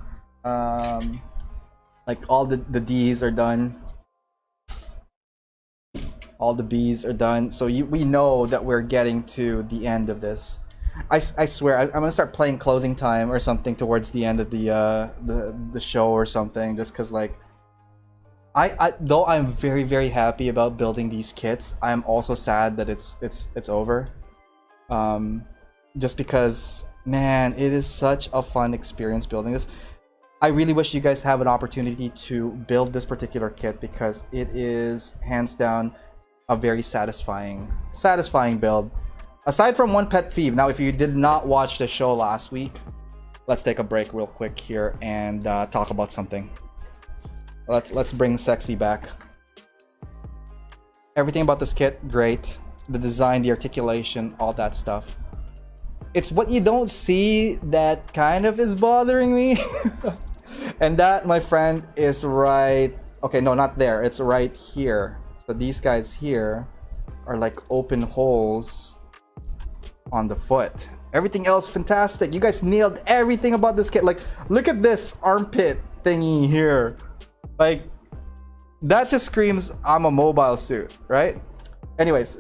Like all the D's are done. All the B's are done. So we know that we're getting to the end of this. I swear, I'm gonna start playing Closing Time or something towards the end of the show or something, just cause like, though I'm very, very happy about building these kits, I'm also sad that it's over. Just because, man, it is such a fun experience building this. I really wish you guys have an opportunity to build this particular kit because it is hands down a very satisfying build. Aside from one pet peeve. Now, if you did not watch the show last week, let's take a break real quick here and talk about something. Let's bring Sexy back. Everything about this kit, great. The design, the articulation, all that stuff. It's what you don't see that kind of is bothering me. And that, my friend, is right... Okay, no, not there. It's right here. So these guys here are like open holes on the foot. Everything else, fantastic. You guys nailed everything about this kit. Like, look at this armpit thingy here. Like, that just screams I'm a mobile suit, right? Anyways,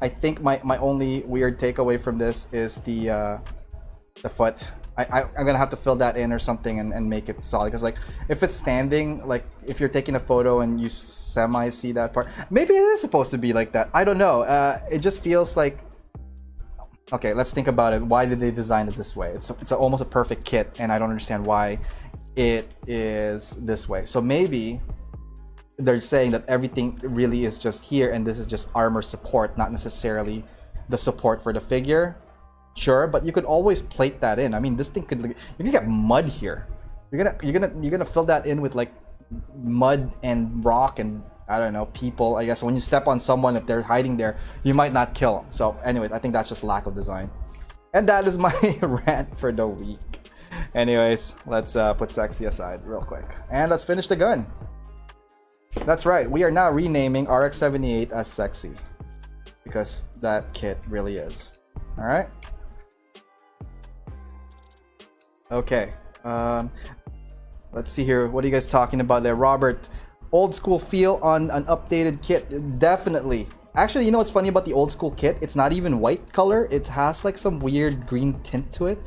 I think my only weird takeaway from this is the foot. I'm gonna have to fill that in or something and make it solid, because like if it's standing, like if you're taking a photo and you semi see that part, maybe it is supposed to be like that. I don't know. It just feels like, okay, let's think about it. Why did they design it this way? It's almost a perfect kit, and I don't understand why it is this way. So maybe they're saying that everything really is just here, and this is just armor support, not necessarily the support for the figure. Sure, but you could always plate that in. I mean, this thing could, you can get mud here. You're gonna fill that in with like mud and rock and I don't know, people. I guess when you step on someone, if they're hiding there, you might not kill them. So anyways, I think that's just lack of design. And that is my rant for the week. Anyways, let's put Sexy aside real quick. And let's finish the gun. That's right, we are now renaming RX-78 as Sexy. Because that kit really is. Alright? Okay. Let's see here. What are you guys talking about there? Robert, old school feel on an updated kit. Definitely. Actually, you know what's funny about the old school kit? It's not even white color. It has like some weird green tint to it.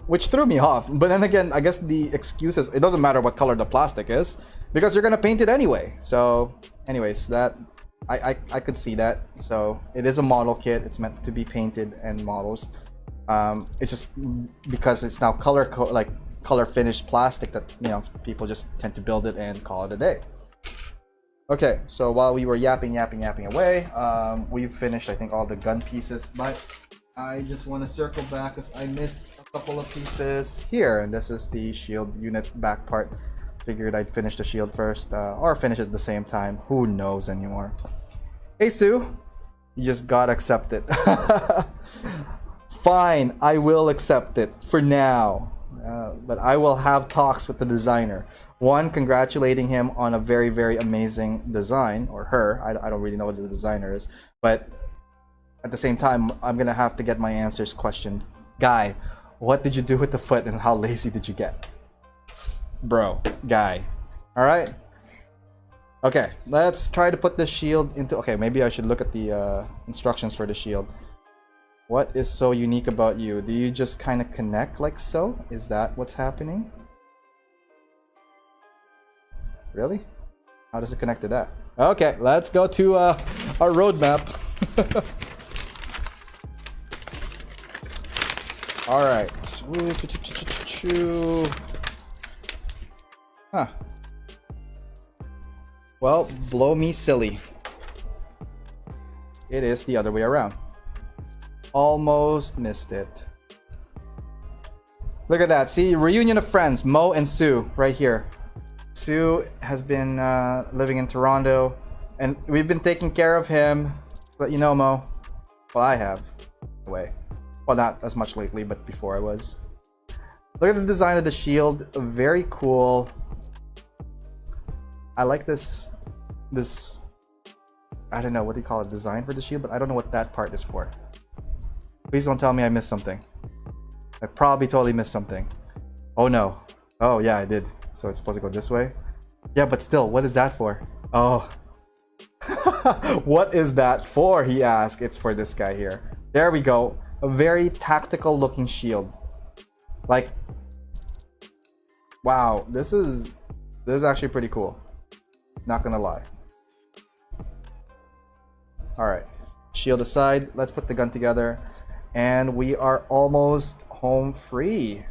Which threw me off. But then again, I guess the excuse is it doesn't matter what color the plastic is, because you're gonna paint it anyway. So anyways, that I could see that. So it is a model kit. It's meant to be painted and models. It's just because it's now color finished plastic that, you know, people just tend to build it and call it a day. Okay, so while we were yapping away, we've finished, I think, all the gun pieces, but I just want to circle back because I missed a couple of pieces here, and this is the shield unit back part. Figured I'd finish the shield first, or finish it at the same time. Who knows anymore? Hey Sue, you just gotta accept it. Fine, I will accept it for now. But I will have talks with the designer. One, congratulating him on a very, very amazing design, or her. I don't really know what the designer is, but at the same time, I'm gonna have to get my answers questioned. Guy, what did you do with the foot, and how lazy did you get? Bro, guy. All right. Okay, let's try to put the shield into... Okay, maybe I should look at the instructions for the shield. What is so unique about you? Do you just kind of connect like so? Is that what's happening? Really? How does it connect to that? Okay, let's go to our roadmap. All right. Huh. Well, blow me silly. It is the other way around. Almost missed it. Look at that. See, reunion of friends, Mo and Sue, right here. Sue has been living in Toronto, and we've been taking care of him. Let you know, Mo. Well, I have. Anyway. Well, not as much lately, but before I was. Look at the design of the shield. Very cool. I like this. I don't know what do you call it, design for the shield, but I don't know what that part is for. Please don't tell me I missed something. I probably totally missed something. Oh no. Oh yeah, I did. So it's supposed to go this way? Yeah, but still, what is that for? Oh. What is that for, he asked. It's for this guy here. There we go. A very tactical looking shield. Like, wow, this is actually pretty cool. Not gonna lie. Alright. Shield aside, let's put the gun together. And we are almost home free.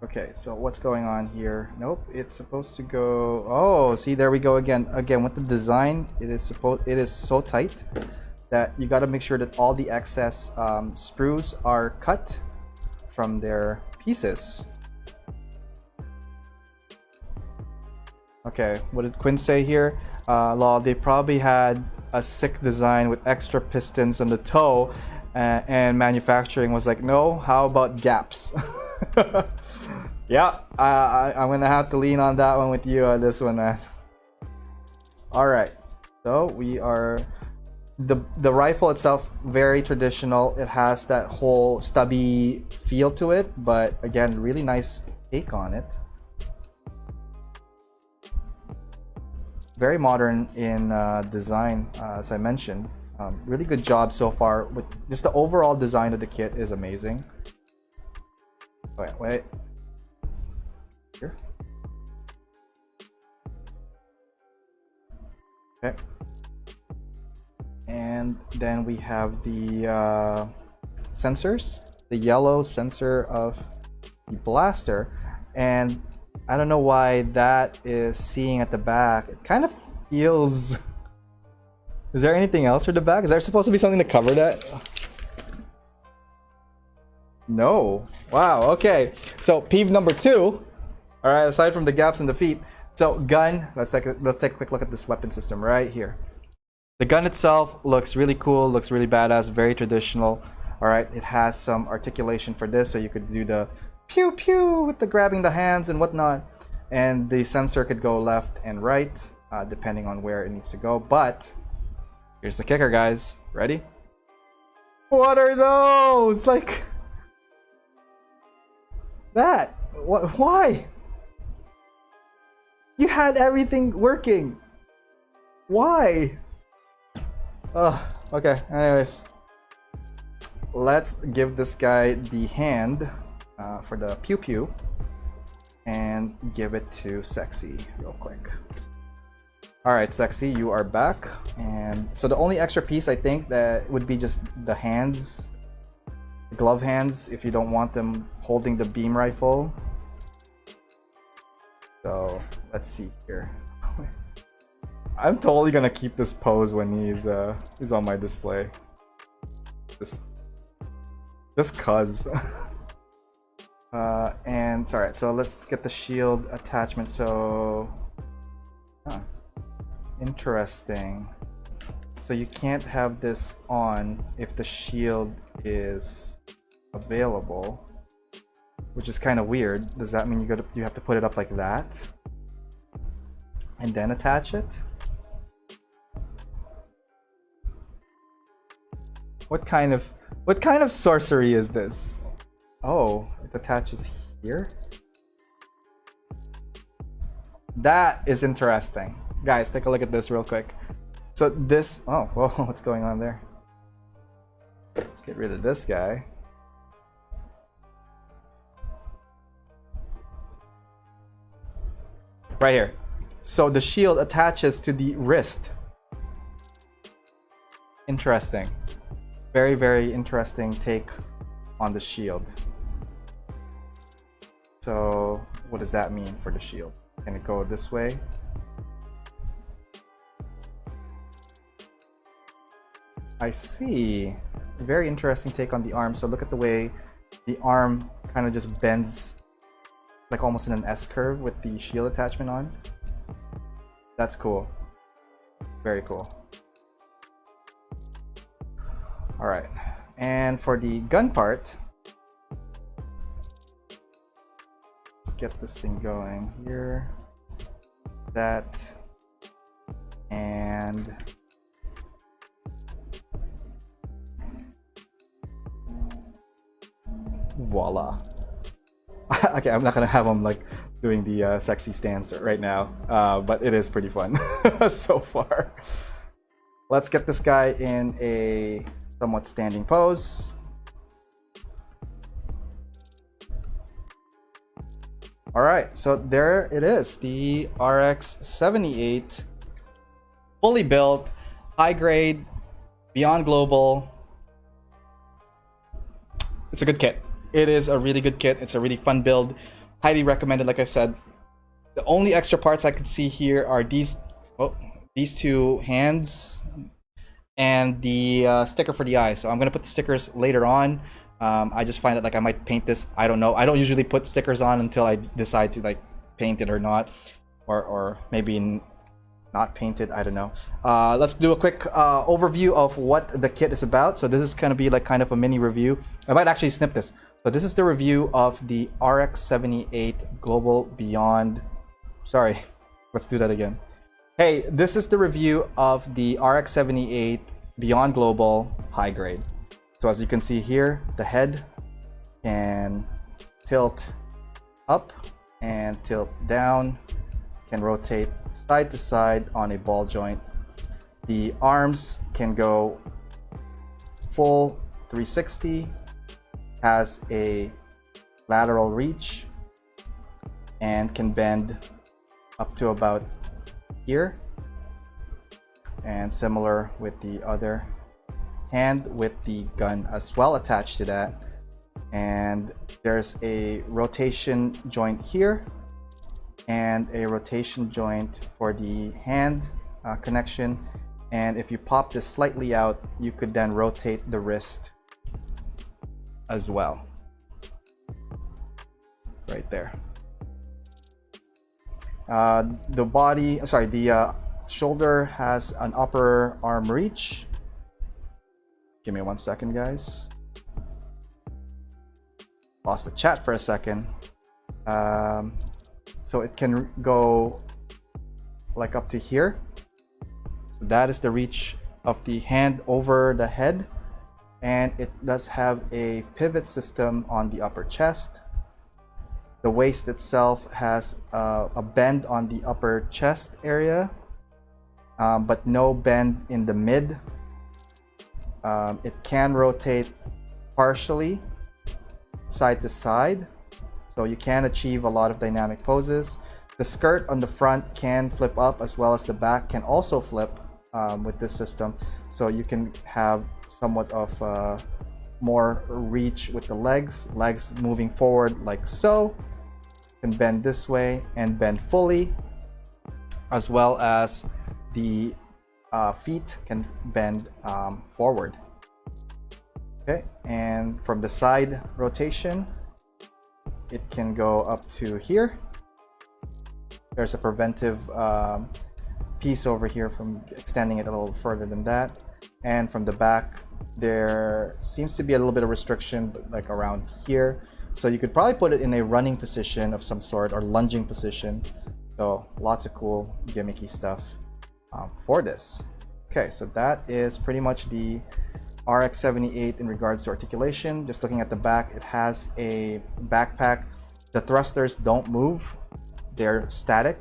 Okay, so what's going on here? Nope, it's supposed to go... Oh, see, there we go again. Again, with the design, it is so tight that you got to make sure that all the excess sprues are cut from their pieces. Okay, what did Quinn say here? Law, they probably had a sick design with extra pistons on the toe, and manufacturing was like, no, how about gaps? Yeah, I'm gonna have to lean on that one with you on this one, man. All right, so we are the rifle itself, very traditional. It has that whole stubby feel to it, but again, really nice take on it. Very modern in design, as I mentioned. Really good job so far. With just the overall design of the kit is amazing. Wait. Here. Okay. And then we have the sensors. The yellow sensor of the blaster, and I don't know why that is seeing at the back. It kind of feels... Is there anything else for the back? Is there supposed to be something to cover that? No. Wow, okay. So peeve number 2. Alright, aside from the gaps in the feet. So gun, let's take a quick look at this weapon system right here. The gun itself looks really cool, looks really badass, very traditional. Alright, it has some articulation for this, so you could do the pew pew with the grabbing the hands and whatnot, and the sensor could go left and right depending on where it needs to go. But here's the kicker, guys. Ready? What are those? Like that? What? Why? You had everything working. Why? Okay. Anyways, let's give this guy the hand for the pew pew and give it to Sexy real quick. Alright, Sexy, you are back. And so the only extra piece I think that would be just the hands, the glove hands, if you don't want them holding the beam rifle. So let's see here. I'm totally gonna keep this pose when he's on my display. Just cuz. And alright, so let's get the shield attachment. So interesting. So you can't have this on if the shield is available, which is kind of weird. Does that mean you have to put it up like that and then attach it? What kind of sorcery is this? Oh, it attaches here. That is interesting. Guys, take a look at this real quick. So this, oh, whoa, what's going on there? Let's get rid of this guy. Right here. So the shield attaches to the wrist. Interesting. Very, very interesting take on the shield. So what does that mean for the shield? Can it go this way? I see. Very interesting take on the arm. So look at the way the arm kind of just bends like almost in an S curve with the shield attachment on. That's cool. Very cool. All right. And for the gun part, let's get this thing going here. That. And voila. Okay, I'm not gonna have him like doing the sexy stance right now, but it is pretty fun so far. Let's get this guy in a somewhat standing pose. All right, so there it is, the RX-78 fully built, high grade, beyond global. It's a good kit. It is a really good kit. It's a really fun build. Highly recommended, like I said. The only extra parts I can see here are these two hands and the sticker for the eye. So I'm going to put the stickers later on. I just find that like I might paint this. I don't know. I don't usually put stickers on until I decide to like paint it or not. Or maybe not painted. I don't know. Let's do a quick overview of what the kit is about. So this is going to be like kind of a mini review. I might actually snip this. So this is the review of the RX-78 Global Beyond. Sorry, let's do that again. Hey, this is the review of the RX-78 Beyond Global High Grade. So as you can see here, the head can tilt up and tilt down, can rotate side to side on a ball joint. The arms can go full 360, has a lateral reach, and can bend up to about here. And similar with the other hand with the gun as well attached to that. And there's a rotation joint here and a rotation joint for the hand connection. And if you pop this slightly out, you could then rotate the wrist as well. Right there. The shoulder has an upper arm reach. Give me 1 second, guys. Lost the chat for a second. So it can go like up to here. So that is the reach of the hand over the head. And it does have a pivot system on the upper chest. The waist itself has a bend on the upper chest area, but no bend in the mid. It can rotate partially side to side, so you can achieve a lot of dynamic poses. The skirt on the front can flip up, as well as the back can also flip with this system, so you can have somewhat of more reach with the legs moving forward like so. Can bend this way and bend fully, as well as the feet can bend forward. Okay, and from the side rotation, it can go up to here. There's a preventive piece over here from extending it a little further than that. And from the back, there seems to be a little bit of restriction, but like around here. So you could probably put it in a running position of some sort or lunging position. So lots of cool gimmicky stuff for this. Okay, so that is pretty much the RX-78 in regards to articulation. Just looking at the back, it has a backpack. The thrusters don't move, they're static.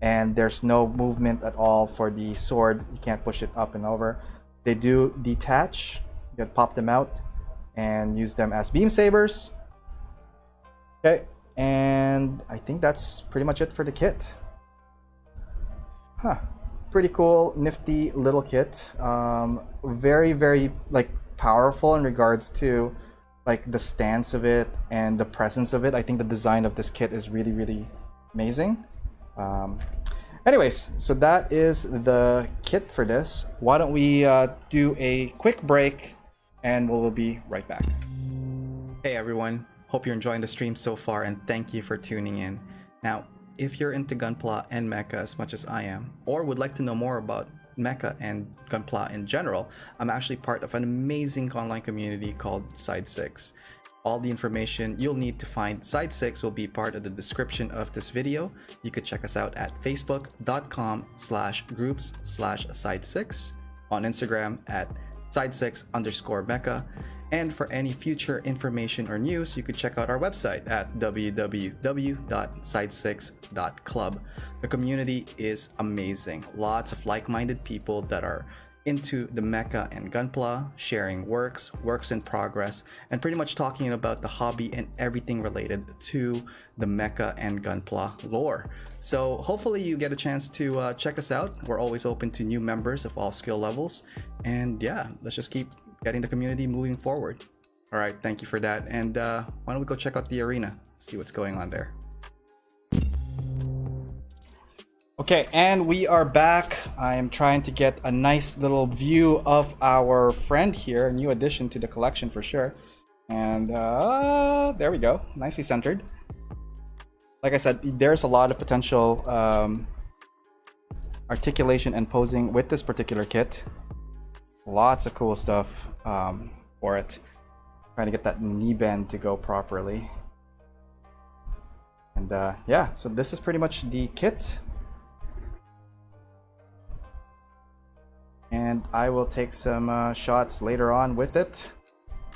and there's no movement at all for the sword. You can't push it up and over. They do detach. You can pop them out and use them as beam sabers. Okay, and I think that's pretty much it for the kit. Pretty cool, nifty little kit. Very, very like powerful in regards to like the stance of it and the presence of it. I think the design of this kit is really, really amazing. Anyways, so that is the kit for this. Why don't we do a quick break and we'll be right back. Hey everyone, hope you're enjoying the stream so far and thank you for tuning in. Now, if you're into Gunpla and Mecha as much as I am, or would like to know more about Mecha and Gunpla in general, I'm actually part of an amazing online community called Side 6. All the information you'll need to find Side 6 will be part of the description of this video. You could check us out at facebook.com/groups/side6, on Instagram at side6_mecha, and for any future information or news, you could check out our website at www.side6.club. The community is amazing. Lots of like-minded people that are into the Mecha and Gunpla, sharing works in progress, and pretty much talking about the hobby and everything related to the Mecha and Gunpla lore. So hopefully you get a chance to check us out. We're always open to new members of all skill levels, and yeah, let's just keep getting the community moving forward. All right, thank you for that, and why don't we go check out the arena, see what's going on there. Okay, and we are back. I am trying to get a nice little view of our friend here, a new addition to the collection for sure. And there we go, nicely centered. Like I said, there's a lot of potential articulation and posing with this particular kit. Lots of cool stuff for it. Trying to get that knee bend to go properly. And yeah, so this is pretty much the kit. And I will take some shots later on with it,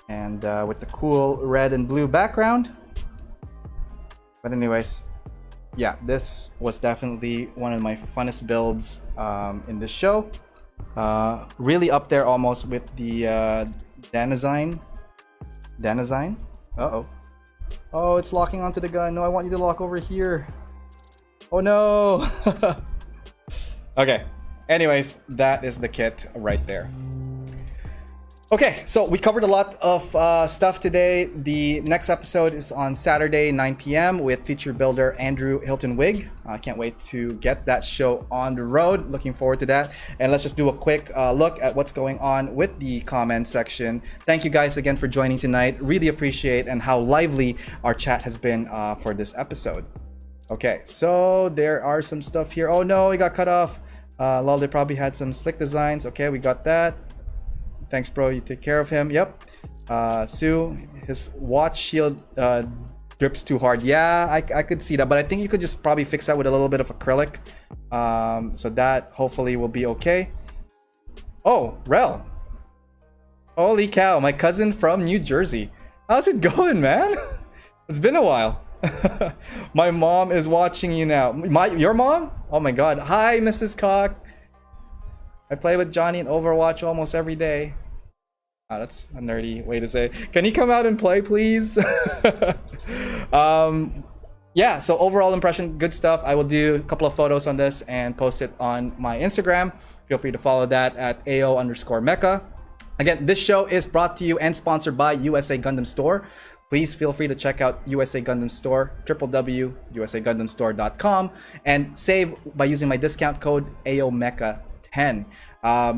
and with the cool red and blue background. But anyways, yeah, this was definitely one of my funnest builds in this show. Really up there almost with the Danazine. Uh-oh. Oh, it's locking onto the gun. No, I want you to lock over here. Oh no. Okay. Anyways, that is the kit right there. Okay, so we covered a lot of stuff today. The next episode is on Saturday, 9 p.m. with feature builder Andrew Hilton Wig. I can't wait to get that show on the road. Looking forward to that. And let's just do a quick look at what's going on with the comment section. Thank you guys again for joining tonight. Really appreciate and how lively our chat has been for this episode. Okay, so there are some stuff here. Oh no, it got cut off. Lol, they probably had some slick designs. Okay, we got that. Thanks, bro. You take care of him. Yep. Sue, his watch shield drips too hard. Yeah, I could see that, but I think you could just probably fix that with a little bit of acrylic. So that hopefully will be okay. Oh, Rel. Holy cow, my cousin from New Jersey. How's it going, man? It's been a while. My mom is watching you now. Your mom? Oh my god. Hi, Mrs. Cock. I play with Johnny in Overwatch almost every day. Oh, that's a nerdy way to say. Can he come out and play, please? Yeah, so overall impression, good stuff. I will do a couple of photos on this and post it on my Instagram. Feel free to follow that at AO_Mecha. Again, this show is brought to you and sponsored by USA Gundam Store. Please feel free to check out USA Gundam Store, www.usagundamstore.com, and save by using my discount code AOMecha10.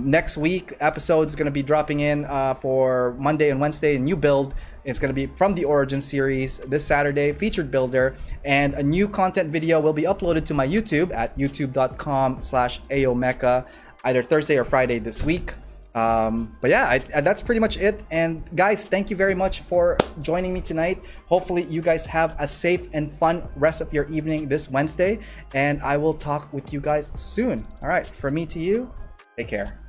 Next week, episode is going to be dropping in for Monday and Wednesday, a new build. It's going to be from the Origin series this Saturday, featured builder, and a new content video will be uploaded to my YouTube at youtube.com/AOMecha either Thursday or Friday this week. But yeah, that's pretty much it. And guys, thank you very much for joining me tonight. Hopefully you guys have a safe and fun rest of your evening this Wednesday, and I will talk with you guys soon. All right, from me to you, take care.